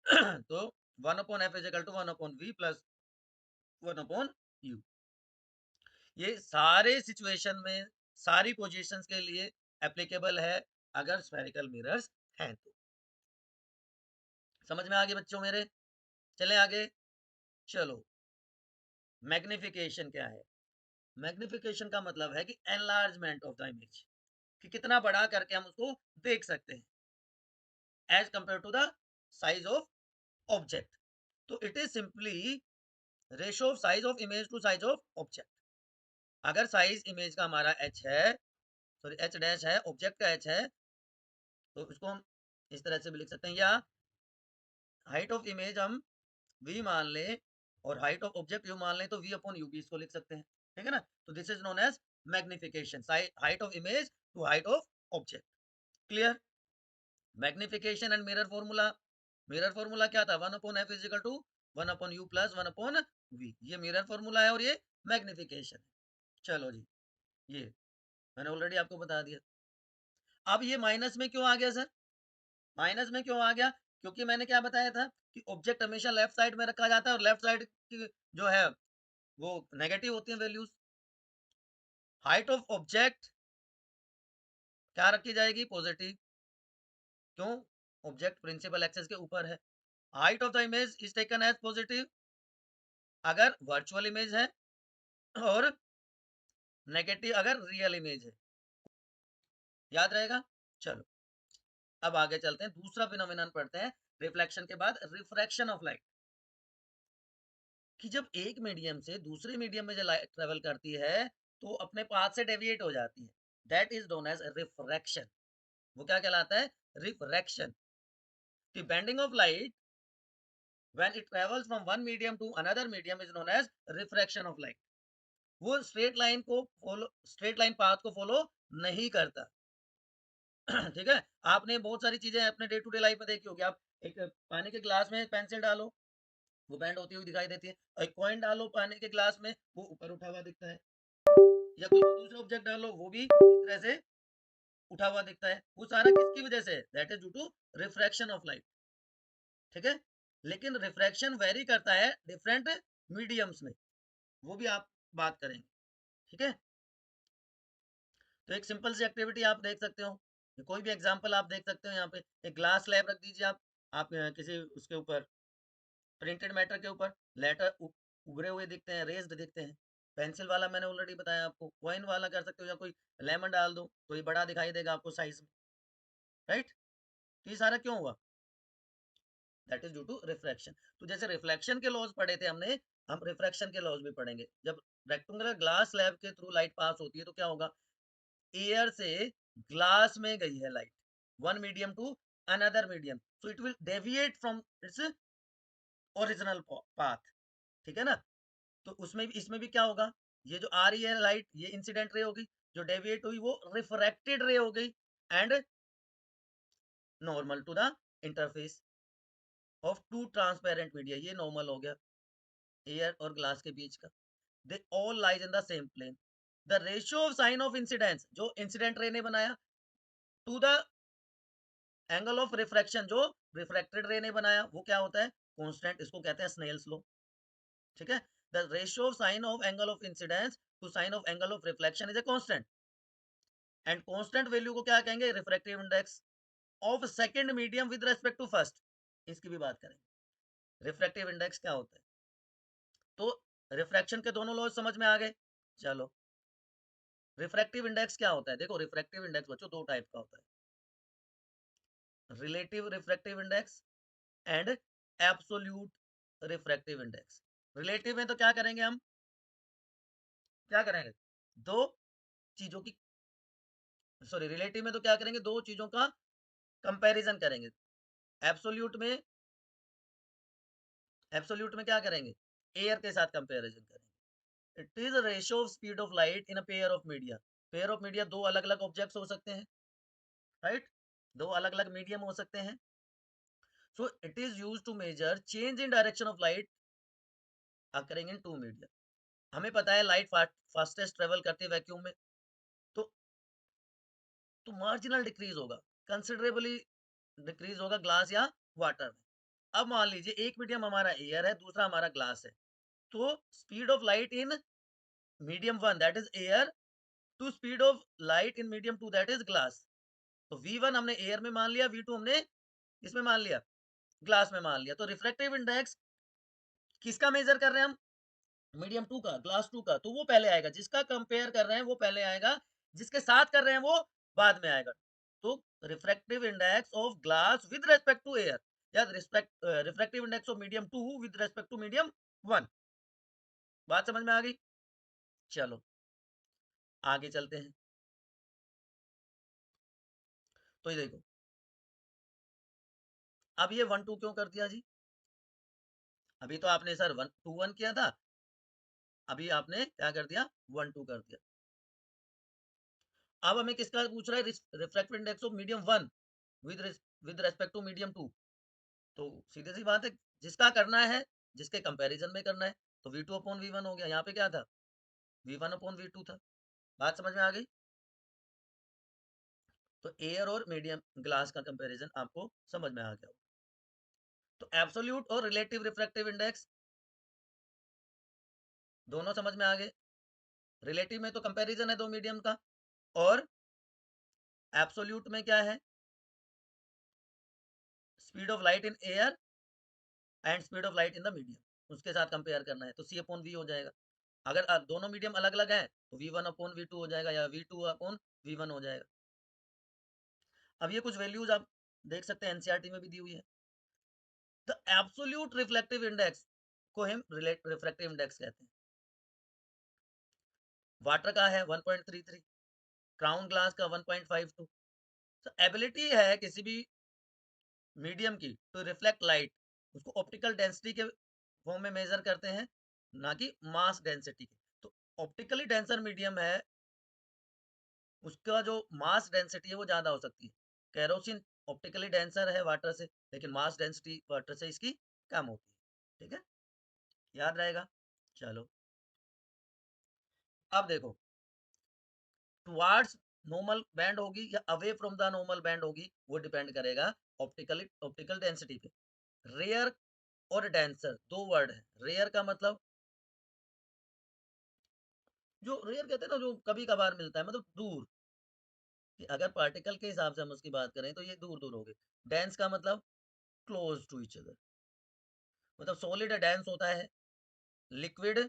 तो 1/f is equal to 1/v plus 1/u। ये सारे situation में, सारी positions के लिए applicable है अगर spherical mirrors हैं तो। समझ में आ गए बच्चों मेरे? चले आगे। चलो, मैग्निफिकेशन क्या है? मैग्निफिकेशन का मतलब है कि एनलार्जमेंट ऑफ द इमेज, कि कितना बड़ा करके हम उसको देख सकते हैं as compare to the size of object. तो it is simply ratio of size of image to size of object. अगर साइज इमेज का हमारा h है, सॉरी h डैश है, ऑब्जेक्ट का h है, तो इसको हम इस तरह से भी लिख सकते हैं, या हाइट ऑफ इमेज हम v मान लें और हाइट ऑफ ऑब्जेक्ट u मान लें, तो v अपॉन u भी इसको लिख सकते हैं, ठीक है ना। तो this is known as magnification, height of image to height of object. Clear? Magnification and mirror formula, mirror formula क्या था, 1/f is equal to 1/u plus 1/v, ये मिरर फॉर्मूला है और ये मैग्निफिकेशन है। चलो जी, ये मैंने ऑलरेडी आपको बता दिया। अब ये माइनस में क्यों आ गया सर? माइनस में क्यों आ गया? क्योंकि मैंने क्या बताया था कि ऑब्जेक्ट हमेशा लेफ्ट साइड में रखा जाता है और लेफ्ट साइड की जो है वो नेगेटिव होती है वैल्यूज। हाइट ऑफ ऑब्जेक्ट क्या रखी जाएगी, पॉजिटिव। क्यों? ऑब्जेक्ट प्रिंसिपल एक्सेस के ऊपर है। Height of the image is taken as positive अगर वर्चुअल इमेज है, और नेगेटिव अगर रियल इमेज है। याद रहेगा? चलो, अब आगे चलते हैं, दूसरा फिनोमिनन पढ़ते हैं रिफ्लेक्शन के बाद, रिफ्रैक्शन ऑफ लाइट। कि जब एक मीडियम से दूसरे मीडियम में जो लाइट ट्रेवल करती है तो अपने पाथ से डेविएट हो जाती है, that is known as refraction. वो क्या कहलाता है, refraction. The bending of light when it travels from one medium to another medium is known as refraction of light. वो स्ट्रेट लाइन पाथ को फॉलो नहीं करता। ठीक है, आपने बहुत सारी चीजें अपने डे टू डे लाइफ में देखी होगी। आप एक पानी के ग्लास में पेंसिल डालो, वो बेंड होती हुई दिखाई देती है, और एक कॉइन डालो पानी के ग्लास में, वो ऊपर उठा हुआ दिखता है, या कोई दूसरा ऑब्जेक्ट डालो वो भी इस तरह से उठा हुआ दिखता है। वो सारा किसकी वजह से? That is due to refraction of light. ठीक है, लेकिन रिफ्रैक्शन वेरी करता है डिफरेंट मीडियम्स में, वो भी आप बात करेंगे। ठीक है, तो एक सिंपल सी एक्टिविटी आप देख सकते हो, कोई भी एग्जांपल आप देख सकते हो। यहाँ पे एक ग्लास स्लैब रख दीजिए आप किसी उसके ऊपर प्रिंटेड मैटर के ऊपर लेटर उभरे हुए दिखते हैं, रेज्ड दिखते हैं। पेंसिल वाला मैंने ऑलरेडी बताया आपको, कॉइन वाला कर सकते हो, या कोई लेमन डाल दो तो ये बड़ा दिखाई देगा आपको साइज में, राइट। तो ये सारा क्यों हुआ? That is due to refraction. तो जैसे रिफ्लेक्शन के लॉज पढ़े थे हमने, हम रिफ्रैक्शन के लॉज भी पढ़ेंगे। जब रेक्टेंगुलर ग्लास स्लैब के थ्रू लाइट पास होती है तो क्या होगा, एयर से ग्लास में गई है light, one medium to another medium, so it will deviate from its original path. ठीक है ना। तो उसमें भी, इसमें भी क्या होगा, ये जो आ रही है लाइट, ये इंसिडेंट रे होगी, जो डेविएट हुई वो रिफ्रैक्टेड रे हो गई, and normal to the interface of two transparent media, ये नॉर्मल हो गया एयर और ग्लास के बीच का। They all lies in the same plane. The ratio of sine of incidence, जो इंसिडेंट रे ने बनाया, to the angle of refraction, जो रिफ्रैक्टेड रे ने बनाया, वो क्या होता है, कांस्टेंट। इसको कहते हैं स्नेल्स लॉ। ठीक है, the ratio of sine of angle of incidence to sine of angle of reflection is a constant, and constant value को क्या कहेंगे, refractive index of second medium with respect to first. इसकी भी बात करेंगे। Refractive index क्या होता है? तो रिफ्रैक्शन के दोनों लॉज समझ में आ गए। चलो, रिफ्रैक्टिव इंडेक्स क्या होता है? देखो, रिफ्रैक्टिव इंडेक्स बच्चों दो टाइप का होता है, relative refractive index and absolute refractive index. Relative में तो क्या करेंगे हम, क्या करेंगे, दो चीजों की, सॉरी, रिलेटिव में तो क्या करेंगे, दो चीजों का कंपैरिजन करेंगे। एब्सोल्यूट में, एब्सोल्यूट में क्या करेंगे, एयर के साथ कंपैरिजन करेंगे। It is ratio of speed of light in a pair of media. Pair of media दो अलग अलग ऑब्जेक्ट्स हो सकते हैं, राइट, दो अलग अलग मीडियम हो सकते हैं। So it is use to measure change in direction of light occurring in two media. हमें पता है लाइट फास्टेस्ट ट्रेवल करती है वैक्यूम में, तो मार्जिनल डिक्रीज होगा, कंसिडरेबली डिक्रीज होगा ग्लास या वाटर में। अब मान लीजिए एक मीडियम हमारा एयर है, दूसरा हमारा ग्लास है, तो speed of light in medium one that is air to speed of light in medium two that is glass. तो V1 हमने एयर में मान लिया, V2 हमने इसमें मान लिया, ग्लास में मान लिया। तो रिफ्रैक्टिव इंडेक्स किसका मेजर कर रहे हैं हम, मीडियम टू का, ग्लास टू का, तो वो पहले आएगा, जिसका कंपेयर कर रहे हैं वो पहले आएगा, जिसके साथ कर रहे हैं वो बाद में आएगा। तो refractive index of glass with respect to air, या refractive index of medium two with respect to medium one. बात समझ में आ गई? चलो आगे चलते हैं। तो ये देखो, अब ये वन टू क्यों कर दिया जी? अभी तो आपने सर वन टू वन किया था, अभी आपने क्या कर दिया, वन टू कर दिया। अब हमें किसका पूछ रहा है, refractive index of medium one with with respect to medium two. तो सीधी सी बात है, जिसका करना है, जिसके कंपैरिजन में करना है, तो V2 अपॉन V1 हो गया। यहाँ पे क्या था, V1 अपॉन V2 था। बात समझ में आ गई? तो एयर और मीडियम ग्लास का कंपैरिजन आपको समझ में आ गया। तो एब्सोल्यूट और रिलेटिव रिफ्रैक्टिव इंडेक्स दोनों समझ में आ गए। रिलेटिव में तो कंपैरिजन है दो मीडियम का, और एब्सोल्यूट में क्या है, speed of light in air and speed of light in the medium, उसके साथ कंपेयर करना है, तो C अपॉन V हो जाएगा। अगर दोनों मीडियम अलग अलग है तो V1 अपॉन V2 हो जाएगा, या V2 अपॉन V1 हो जाएगा। अब ये कुछ वैल्यूज आप देख सकते हैं, एनसीईआरटी में भी दी हुई है। द एब्सोल्यूट रिफ्लेक्टिव इंडेक्स को हम रिफ्रैक्टिव इंडेक्स कहते हैं। वाटर का है 1.33, क्राउन ग्लास का 1.52। तो एबिलिटी है किसी भी मीडियम की टू रिफ्लेक्ट लाइट, उसको ऑप्टिकल डेंसिटी के फॉर्म में मेजर करते हैं, ना कि मास डेंसिटी के। तो ऑप्टिकली डेंसर मीडियम है, उसका जो मास डेंसिटी है वो ज्यादा हो सकती है। केरोसिन ऑप्टिकली डेंसर है वाटर से, लेकिन मास डेंसिटी वाटर से इसकी कम होती है। ठीक है, याद रहेगा। चलो अब देखो, टुवार्ड्स नॉर्मल बैंड होगी या away from the normal band होगी, वो डिपेंड करेगा ऑप्टिकल डेंसिटी पे। रेयर और डेंसर दो वर्ड है। रेयर का मतलब, जो रेयर कहते हैं ना, जो कभी कभार मिलता है, मतलब दूर, कि अगर पार्टिकल के हिसाब से हम उसकी बात करें तो ये दूर दूर हो गए। डेंस का मतलब क्लोज टू ईच अदर, मतलब सॉलिड डेंस होता है, लिक्विड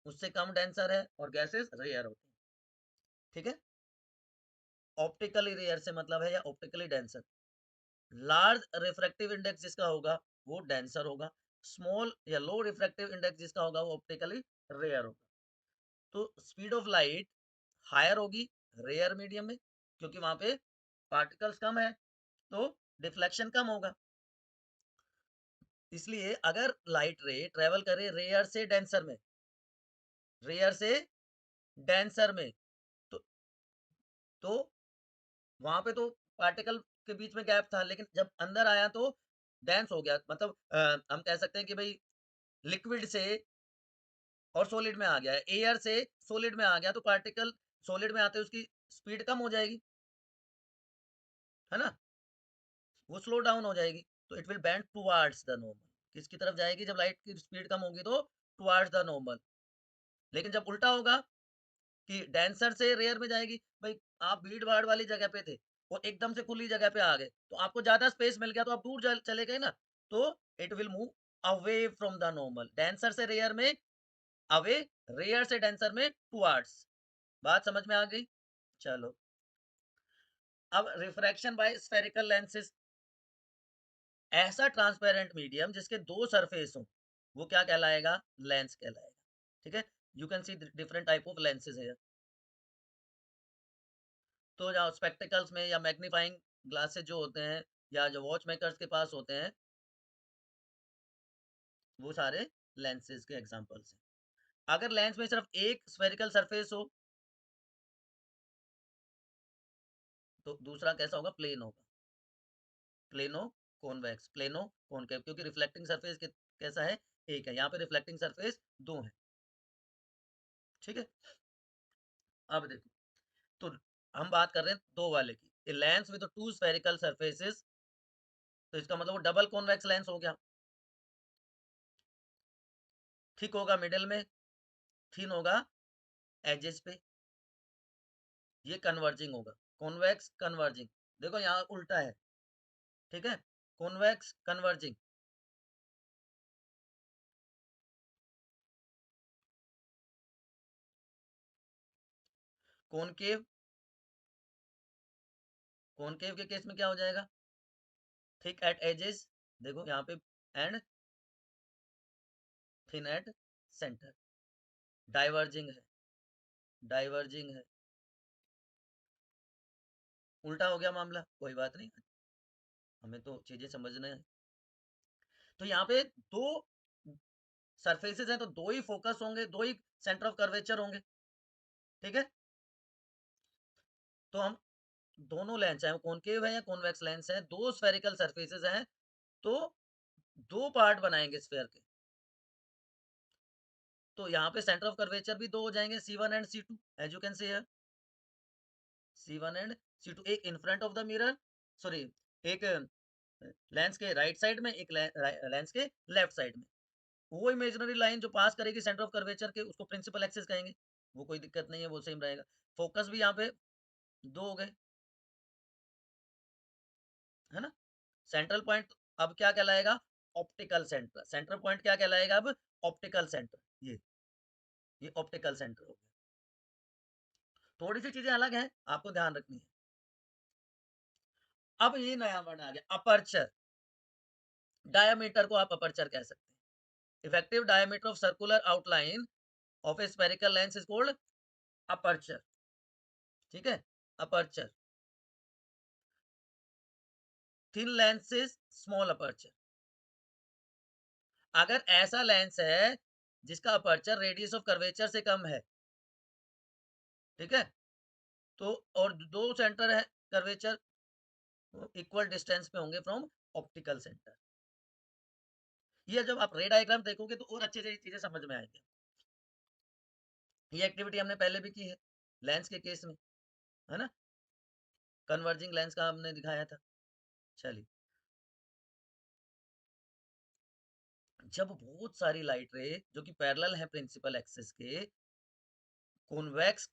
उससे कम डेंसर है, और गैसेस रेयर होती हैं। ठीक है, ऑप्टिकली रेयर से मतलब है, या optically denser. Large refractive index जिसका होगा वो डेंसर होगा, स्मॉल या लो रिफ्रैक्टिव इंडेक्स जिसका होगा वो ऑप्टिकली रेयर होगा। तो स्पीड ऑफ लाइट हायर होगी रेयर मीडियम में, क्योंकि वहां पे पार्टिकल्स कम है, तो डिफ्लेक्शन कम होगा। इसलिए अगर लाइट रे ट्रेवल करे रेयर से डेंसर में, रेयर से डेंसर में, तो वहां पे तो पार्टिकल के बीच में गैप था, लेकिन जब अंदर आया तो डेंस हो गया, मतलब हम कह सकते हैं कि भाई लिक्विड से और सॉलिड में आ गया है, एयर से सॉलिड में आ गया, तो पार्टिकल सॉलिड में आते उसकी स्पीड कम हो जाएगी, है ना, वो स्लो डाउन हो जाएगी। तो it will bend towards the normal, किसकी तरफ जाएगी, जब लाइट की स्पीड कम होगी तो टुवार्ड्स द नॉर्मल। लेकिन जब उल्टा होगा कि डेंसर से रेयर में जाएगी, भाई आप भीड़ भाड़ वाली जगह पे थे और एकदम से खुली जगह पे आ गए, तो आपको ज्यादा स्पेस मिल गया, तो आप दूर चले गए ना, तो it will move away from the normal, denser से रेयर में अवे, रेयर से डेंसर में टुवर्ड्स। बात समझ में आ गई? चलो, अब रिफ्रैक्शन बाय स्फेरिकल लेंसेज, ऐसा ट्रांसपेरेंट मीडियम जिसके दो सरफेस हो, वो क्या कहलाएगा? लेंस कहलाएगा। ठीक है, you can C different type of lenses है। तो या स्पेक्टिकल्स में या मैग्नीफाइंग ग्लासेस जो होते हैं या जो वॉच मेकर्स के पास होते हैं, वो सारे लेंसेज के एग्जांपल्स हैं। अगर लेंस में सिर्फ एक स्फेरिकल सरफेस हो तो दूसरा कैसा होगा? प्लेन होगा। प्लेनो कॉन्वेक्स, प्लेनो कॉनकेव, क्योंकि रिफ्लेक्टिंग सरफेस कैसा है? एक है। यहाँ पे रिफ्लेक्टिंग सरफेस दो है। ठीक है, अब देखो, तो हम बात कर रहे हैं दो वाले की, a lens with two spherical surfaces, तो इसका मतलब वो डबल कॉन्वेक्स लेंस हो गया। थिक होगा मिडिल में, थिन होगा एजेस पे, ये कन्वर्जिंग होगा। कॉन्वेक्स कन्वर्जिंग, देखो यहाँ उल्टा है। ठीक है, कॉन्वेक्स कन्वर्जिंग। कॉनकेव, कॉनकेव के केस में क्या हो जाएगा? थिक एट एजेस, देखो यहाँ पे, and thin at centre. Diverging है, डाइवर्जिंग है, उल्टा हो गया मामला, कोई बात नहीं, हमें तो चीजें समझना है। तो यहाँ पे दो सरफेसेस हैं, तो दो ही फोकस होंगे, दो ही सेंटर ऑफ कर्वेचर होंगे। ठीक है, तो हम दोनों लेंस, चाहे वो कॉनकेव है या कॉन्वेक्स लेंस है, दो स्फेरिकल सरफेसेस हैं, तो दो पार्ट बनाएंगे स्फेयर के। तो यहाँ पे सेंटर ऑफ कर्वेचर भी दो हो जाएंगे, C1 and C2, as you can see here, C1 and C2, एक in front of the mirror, sorry, एक लेंस के राइट साइड में, एक लेंस के लेफ्ट साइड में। वो इमेजिनरी लाइन जो पास करेगी सेंटर ऑफ कर्वेचर के, उसको प्रिंसिपल एक्सिस कहेंगे। वो कोई दिक्कत नहीं है, वो सेम रहेगा। फोकस भी यहाँ पे दो हो गए, है ना। सेंट्रल पॉइंट अब क्या कहलाएगा? Optical centre. सेंटर पॉइंट क्या कहलाएगा अब? Optical centre. ये ऑप्टिकल सेंटर हो गया। थोड़ी सी चीजें अलग हैं, आपको ध्यान रखनी है। अब ये नया वर्ड आ गया, अपर्चर। डायमीटर को आप अपर्चर कह सकते हैं। Effective diameter of circular outline of A spherical lens is called aperture. ठीक है, aperture. Thin lenses small aperture. अगर ऐसा लेंस है जिसका अपर्चर रेडियस ऑफ कर्वेचर से कम है, ठीक है, तो और दो सेंटर है कर्वेचर इक्वल डिस्टेंस पे होंगे फ्रॉम ऑप्टिकल सेंटर। ये जब आप रे डायग्राम देखोगे तो और अच्छे से ये चीजें समझ में आएंगी। ये एक्टिविटी हमने पहले भी की है लेंस के केस में, है ना। कन्वर्जिंग लेंस का हमने दिखाया था। चलिए, जब बहुत सारी लाइट रे जो कि पैरेलल है प्रिंसिपल एक्सिस के, कॉन्वेक्स,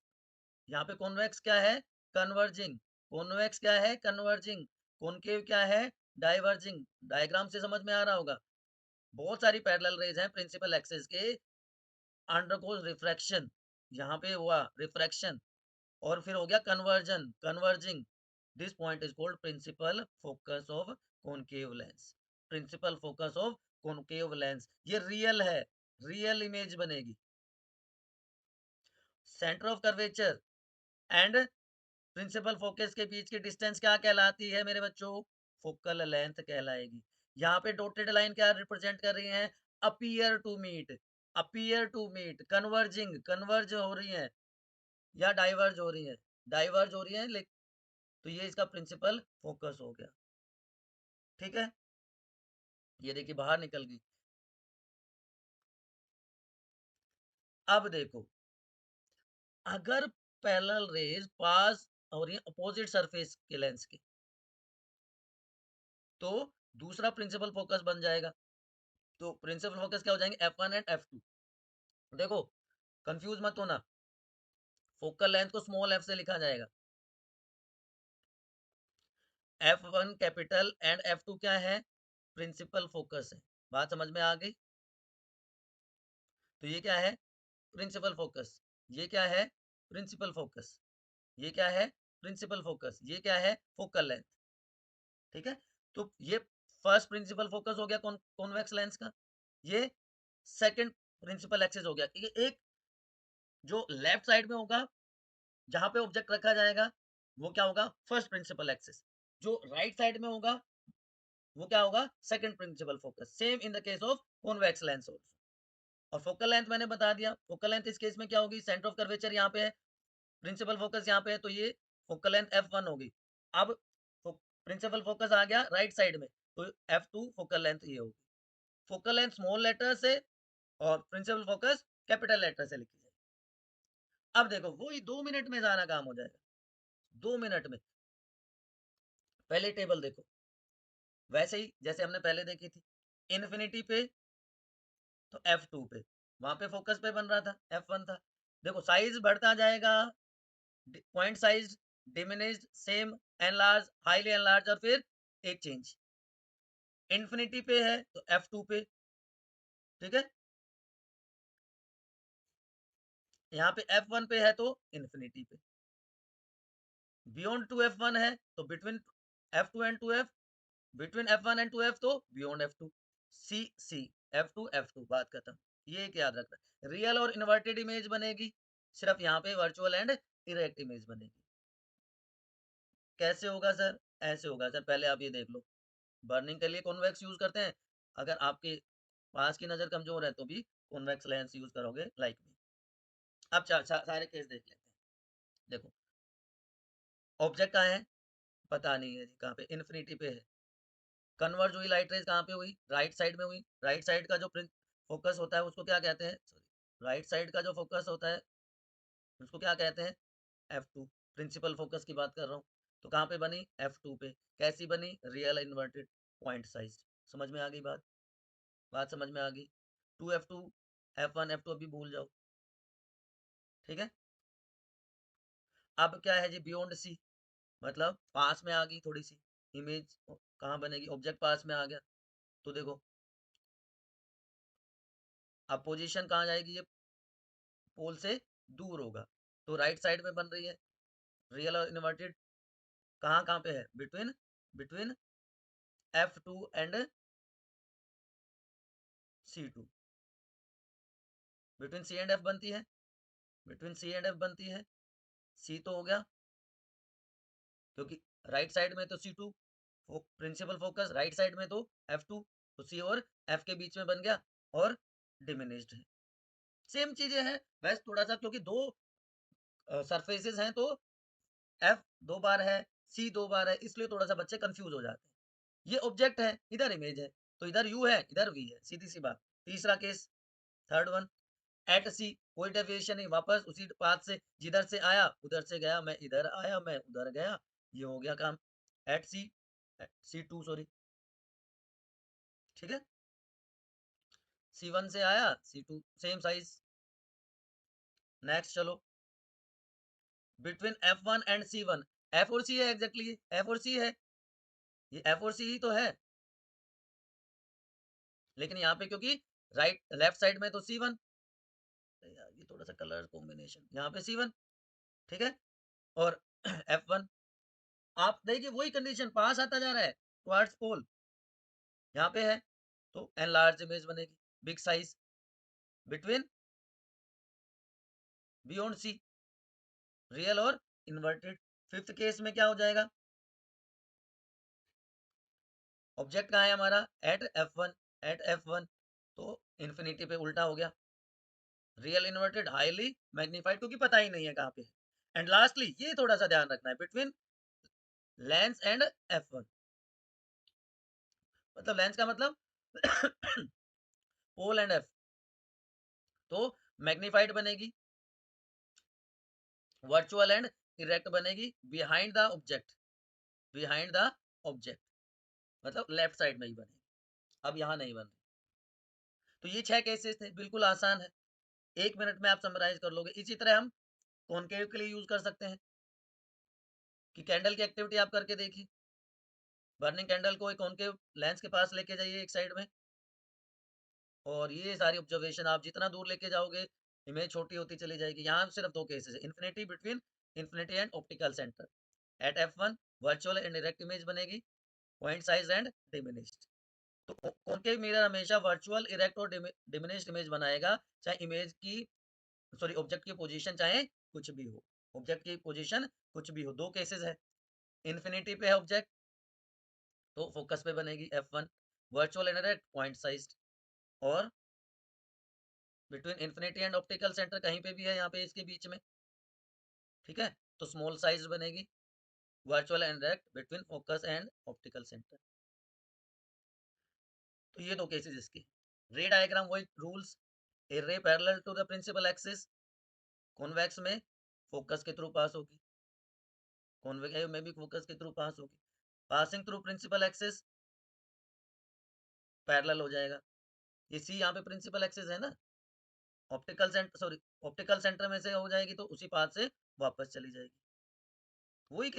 यहाँ पे कॉन्वेक्स क्या है? कन्वर्जिंग। कॉन्वेक्स क्या है? कन्वर्जिंग। कॉनकेव क्या है? डाइवर्जिंग। डायग्राम से समझ में आ रहा होगा। बहुत सारी पैरेलल रेज हैं प्रिंसिपल एक्सिस के, अंडरगोज रिफ्रैक्शन, यहाँ पे हुआ रिफ्रैक्शन, और फिर हो गया convergence, converging. This point is called principal focus of concave lens. Principal focus of concave lens, ये रियल है, रियल इमेज बनेगी। Centre of curvature and principal focus के बीच की डिस्टेंस क्या कहलाती है मेरे बच्चों? फोकल लेंथ कहलाएगी। यहाँ पे डॉटेड लाइन क्या रिप्रेजेंट कर रही है? Appear to meet, appear to meet, converging, converge हो रही है या डाइवर्ज हो रही है? डाइवर्ज हो रही है, लेकिन तो ये इसका प्रिंसिपल फोकस हो गया। ठीक है, ये देखिए बाहर निकल गई। अब देखो, अगर पैरेलल रेज पास हो रही है अपोजिट सरफेस के लेंस के, तो दूसरा प्रिंसिपल फोकस बन जाएगा। तो प्रिंसिपल फोकस क्या हो जाएंगे? F1 and F2। देखो, कंफ्यूज मत होना, फोकल लेंथ को स्मॉल f से लिखा जाएगा। F1 कैपिटल एंड F2 क्या है? प्रिंसिपल फोकस है। बात समझ में आ गई? तो ये क्या है? Principal focus. ये क्या है? Principal focus. ये क्या है? Principal focus. ये क्या है? Focal length. ठीक है? तो ये फर्स्ट प्रिंसिपल फोकस हो गया कॉन्वेक्स लेंस का। ये सेकंड प्रिंसिपल एक्सिस हो गया। ये एक जो लेफ्ट साइड में होगा, जहां पे ऑब्जेक्ट रखा जाएगा, वो क्या होगा? First principal axis. जो राइट साइड में होगा, वो क्या होगा? Second principal focus. Same in the case of convex lens also. और फोकल लेंथ मैंने बता दिया। फोकल लेंथ इस केस में क्या होगी? सेंटर ऑफ कर्वेचर यहाँ पे है, प्रिंसिपल फोकस यहाँ पे है, तो ये फोकल लेंथ F1 होगी। अब प्रिंसिपल फोकस आ गया राइट साइड में, तो F2 फोकल लेंथ ये होगी। फोकल लेंथ स्मॉल लेटर से और प्रिंसिपल फोकस कैपिटल लेटर से लिखी जाएगी। अब देखो, वही 2 मिनट में सारा काम हो जाएगा। 2 मिनट में। पहले टेबल देखो, वैसे ही जैसे हमने पहले देखी थी। इन्फिनिटी पे तो F2 पे, वहां पे फोकस पे बन रहा था, F1 था। देखो साइज बढ़ता जाएगा, point size diminished, same, enlarge, highly enlarge, और फिर एक चेंज। इन्फिनिटी पे है तो F2 पे। ठीक है? यहाँ पे F1 पे है तो इन्फिनिटी पे। बियॉन्ड टू F1 है तो between F2 and 2F, between F1 and 2F तो बियॉन्ड F2। सी F2 F2, बात खत्म। ये एक याद रखना। रियल और इन्वर्टेड इमेज बनेगी, सिर्फ यहाँ पे वर्चुअल एंड इरेक्ट इमेज बनेगी। कैसे होगा सर? ऐसे होगा सर, पहले आप ये देख लो। बर्निंग के लिए कॉन्वेक्स यूज करते हैं। अगर आपके पास की नजर कमजोर है तो भी कॉन्वेक्स लेंस यूज करोगे, लाइक मी। अब सारे केस देख लेते हैं। देखो, ऑब्जेक्ट कहाँ है? पता नहीं है जी कहाँ पे। इन्फिनिटी पे है। कन्वर्ज हुई लाइट रेज कहाँ पे हुई? राइट साइड में हुई। राइट साइड का जो फोकस होता है उसको क्या कहते हैं? सॉरी, राइट साइड का जो फोकस होता है उसको क्या कहते हैं? F2। प्रिंसिपल फोकस की बात कर रहा हूँ। तो कहाँ पे बनी? F2 पे। कैसी बनी? Real inverted point size. समझ में आ गई बात? बात समझ में आ गई? 2F2, F1 F2 अभी भूल जाओ। ठीक है? अब क्या है जी? बियॉन्ड सी, मतलब पास में आ गई थोड़ी सी इमेज। कहाँ बनेगी? ऑब्जेक्ट पास में आ गया तो देखो, अब पोजीशन कहाँ जाएगी? ये पोल से दूर होगा, तो राइट साइड में बन रही है। रियल और इन्वर्टेड कहाँ कहाँ पे है? Between between F2 and C2। Between C and F बनती है, बिटवीन C एंड F बनती है। C तो हो गया, क्योंकि राइट साइड में तो C2 principal focus, right side में तो F2, तो C और F के बीच में बन गया और डिमिनिश्ड है। सेम चीजें हैं, बस थोड़ा सा, क्योंकि दो सरफेसेस हैं तो F 2 बार है, C 2 बार है, इसलिए थोड़ा सा बच्चे कंफ्यूज हो जाते हैं। ये ऑब्जेक्ट है, इधर इमेज है, तो इधर U है, इधर V है, सीधी सी बात। तीसरा केस, थर्ड वन, एट सी, कोई डेविएशन नहीं, वापस उसी पाथ से, जिधर से आया उधर से गया, मैं इधर आया मैं उधर गया, ये हो गया काम। एट सी, C2 सॉरी। ठीक है? C1 से आया, C2 सेम साइज। नेक्स्ट चलो, between F1 and C1। F और C है, एग्जैक्टली F और C है, ये F और C ही तो है। लेकिन यहाँ पे क्योंकि राइट लेफ्ट साइड में तो C1, यार ये थोड़ा सा कलर कॉम्बिनेशन, यहाँ पे C1। ठीक है? और F1, आप देखिए वही कंडीशन पास आता जा रहा है टुवर्ड्स पोल, यहाँ पे है, तो एन लार्ज इमेज बनेगी, big size, between beyond C, real और इन्वर्टेड। फिफ्थ केस में क्या हो जाएगा? ऑब्जेक्ट कहाँ है हमारा? एट F1, एट F1, तो इन्फिनिटी पे उल्टा हो गया। रियल इन्वर्टेड, हाईली मैग्नीफाइड, क्योंकि पता ही नहीं है कहाँ पे है। एंड लास्टली ये थोड़ा सा ध्यान रखना है, बिटवीन लेंस एंड F1, मतलब लेंस का मतलब पोल एंड F, तो मैग्नीफाइड बनेगी, वर्चुअल एंड इरेक्ट बनेगी, behind the object, behind the object, मतलब लेफ्ट साइड में ही बनेगी। अब यहाँ नहीं बन रही। तो ये 6 केसेस थे, बिल्कुल आसान है, 1 मिनट में आप समराइज कर लोगे। इसी तरह हम कॉनकेव के लिए यूज कर सकते हैं, कि कैंडल की एक्टिविटी आप करके देखिए। बर्निंग कैंडल को एक कॉनकेव लेंस के पास लेके जाइए एक साइड में, और ये सारी ऑब्जर्वेशन आप जितना दूर लेके जाओगे इमेज छोटी होती चली जाएगी। यहाँ सिर्फ दो केसेस है, infinity between infinity and optical centre. At F1 virtual and direct image बनेगी, पॉइंट साइज एंड डिमिनिश्ड। तो कॉनकेव मिरर हमेशा वर्चुअल, इरेक्ट और डिमिनिश्ड इमेज बनाएगा, चाहे इमेज की सॉरी ऑब्जेक्ट की पोजीशन चाहे कुछ भी हो। ऑब्जेक्ट की पोजीशन कुछ भी हो, दो केसेस है। इन्फिनिटी पे है ऑब्जेक्ट तो फोकस पे बनेगी F1, virtual and direct point size, और between infinity and optical centre कहीं पे भी है यहाँ पे इसके बीच में, ठीक है, तो स्मॉल साइज बनेगी, virtual and direct between focus and optical centre. तो ये दो केसेस इसके। रे डायग्राम वही rules, a ray parallel to the principal axis, convex में फोकस के थ्रू पास होगी, कॉन्वेक्स में भी फोकस के थ्रू पास होगी, passing through principal axis parallel हो जाएगा। ये सी यहाँ पे प्रिंसिपल एक्सिस है ना, optical centre sorry optical centre में से हो जाएगी तो उसी पाथ से वापस चली जाएगी। वही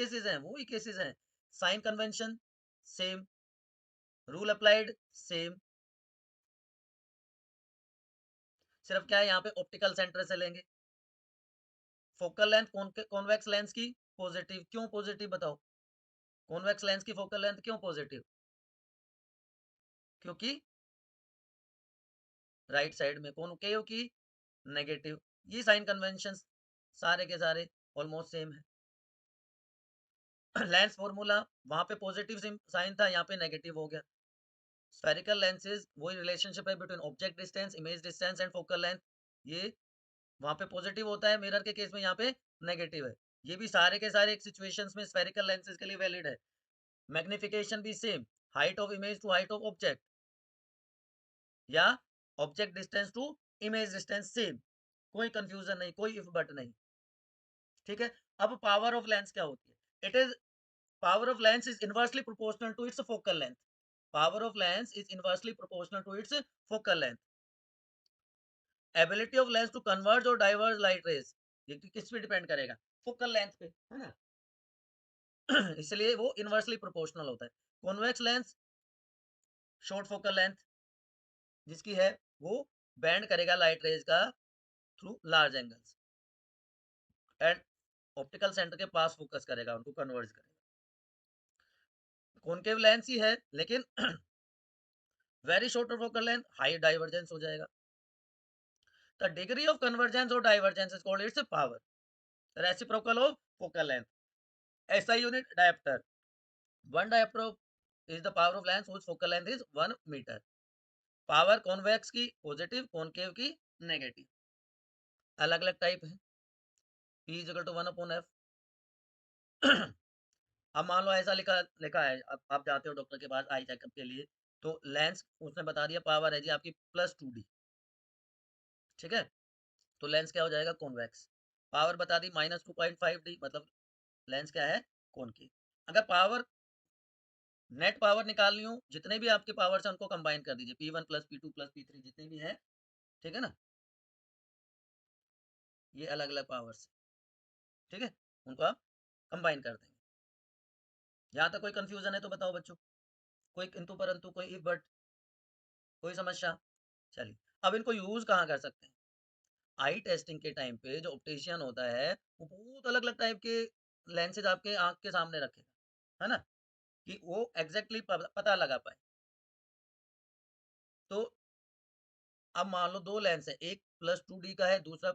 केसेस हैं, sign convention same, rule applied same, सिर्फ क्या है यहाँ पे ऑप्टिकल सेंटर से लेंगे। फोकल लेंथ कॉन्वेक्स लेंस की पॉजिटिव, क्यों पॉजिटिव बताओ? कॉन्वेक्स लेंस की फोकल लेंथ क्यों पॉजिटिव? क्योंकि राइट साइड में, कॉनकेव की नेगेटिव। ये साइन कन्वेंशन सारे के सारे ऑलमोस्ट सेम है। लेंस फॉर्मूला वहां पे पॉजिटिव साइन था, यहाँ पे नेगेटिव हो गया। स्फेरिकल लेंसेज वही रिलेशनशिप है between object distance, image distance and focal length. ये वहां पे पॉजिटिव होता है, मिरर के केस में यहाँ पे नेगेटिव है। ये भी सारे के सारे एक सिचुएशंस में स्फेरिकल लेंसेज के लिए वैलिड है। मैग्निफिकेशन भी same, height of image to height of object, या object distance to image distance same, कोई कंफ्यूजन नहीं, कोई इफ बट नहीं, ठीक है। अब पावर ऑफ लेंस क्या होती है? It is power of lens is inversely proportional to its focal length. Power of lens is inversely proportional to its focal length. Ability of lens to converge और diverge light rays, ये किस पे depend करेगा? Focal length पे, है ना। इसलिए वो इनवर्सली प्रोपोर्शनल होता है। Convex lens short focal length जिसकी है, वो बैंड करेगा लाइट रेज का through large angles, and optical centre के पास फोकस करेगा, उनको कन्वर्ज करेगा। कॉनकेव लेंस ही है लेकिन very short focal length, high divergence हो जाएगा। द डिग्री ऑफ कन्वर्जेंस और divergence is called its power. Reciprocal of focal length, SI unit dioptre, one dioptre is the power of lens whose focal length is 1 metre. Power convex की positive, concave की negative, अलग अलग type है। P is equal to 1 upon F। अब मान लो ऐसा लिखा लिखा है, अब आप जाते हो डॉक्टर के पास आई चेकअप के लिए, तो लेंस उसने बता दिया पावर है जी आपकी +2D, ठीक है, तो लेंस क्या हो जाएगा? कॉन्वेक्स। पावर बता दी -2.5D, मतलब लेंस क्या है? कॉनकेव। अगर पावर नेट पावर निकालनी हो, जितने भी आपके पावर्स हैं उनको कंबाइन कर दीजिए, P1 + P2 + P3 जितने भी हैं, ठीक है ना, ये अलग अलग पावर्स, ठीक है, उनको आप कंबाइन कर देंगे। यहाँ तक कोई कंफ्यूजन है तो बताओ बच्चों, कोई किंतु परंतु, कोई इफ बट, कोई समस्या? चलिए, अब इनको यूज कहाँ कर सकते हैं? आई टेस्टिंग के टाइम पे जो ऑप्टिशियन होता है वो बहुत अलग अलग टाइप के लेंसेज आपके आंख के सामने रखेगा, है ना, कि वो एग्जैक्टली पता लगा पाए। तो अब मान लो दो लेंस है, एक +2D का है, दूसरा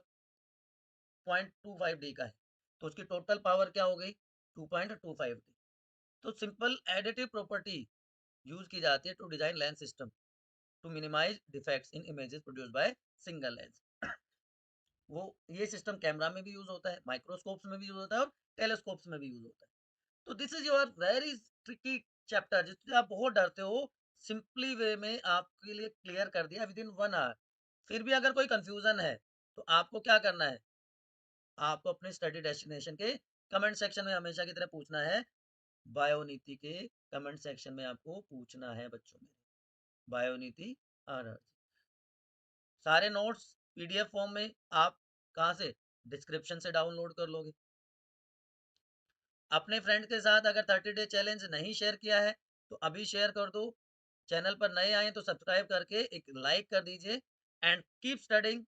0.25D का है, तो उसकी टोटल पावर क्या हो गई? 2.25D। तो सिंपल एडिटिव प्रॉपर्टी यूज की जाती है to design lens system to minimise defects in images produced by single lens. वो ये सिस्टम कैमरा में भी यूज होता है, माइक्रोस्कोप्स में भी यूज होता है, और टेलीस्कोप्स में भी यूज होता है। तो this is your very tricky chapter, जिससे आप बहुत डरते हो, सिंपली वे में आपके लिए क्लियर कर दिया विद इन 1 आवर। फिर भी अगर कोई कंफ्यूजन है तो आपको क्या करना है? आपको अपने स्टडी डेस्टिनेशन के कमेंट सेक्शन में हमेशा की तरह पूछना है। बायोनीति के कमेंट सेक्शन में आपको पूछना है बच्चों में, बायोनीति आर सारे नोट्स PDF फॉर्म में आप कहाँ से? डिस्क्रिप्शन से डाउनलोड कर लोगे। अपने फ्रेंड के साथ अगर 30 डे चैलेंज नहीं शेयर किया है तो अभी शेयर कर दो। चैनल पर नए आए हैं तो सब्सक्राइब करके एक लाइक कर दीजिए एंड कीप स्टडिंग।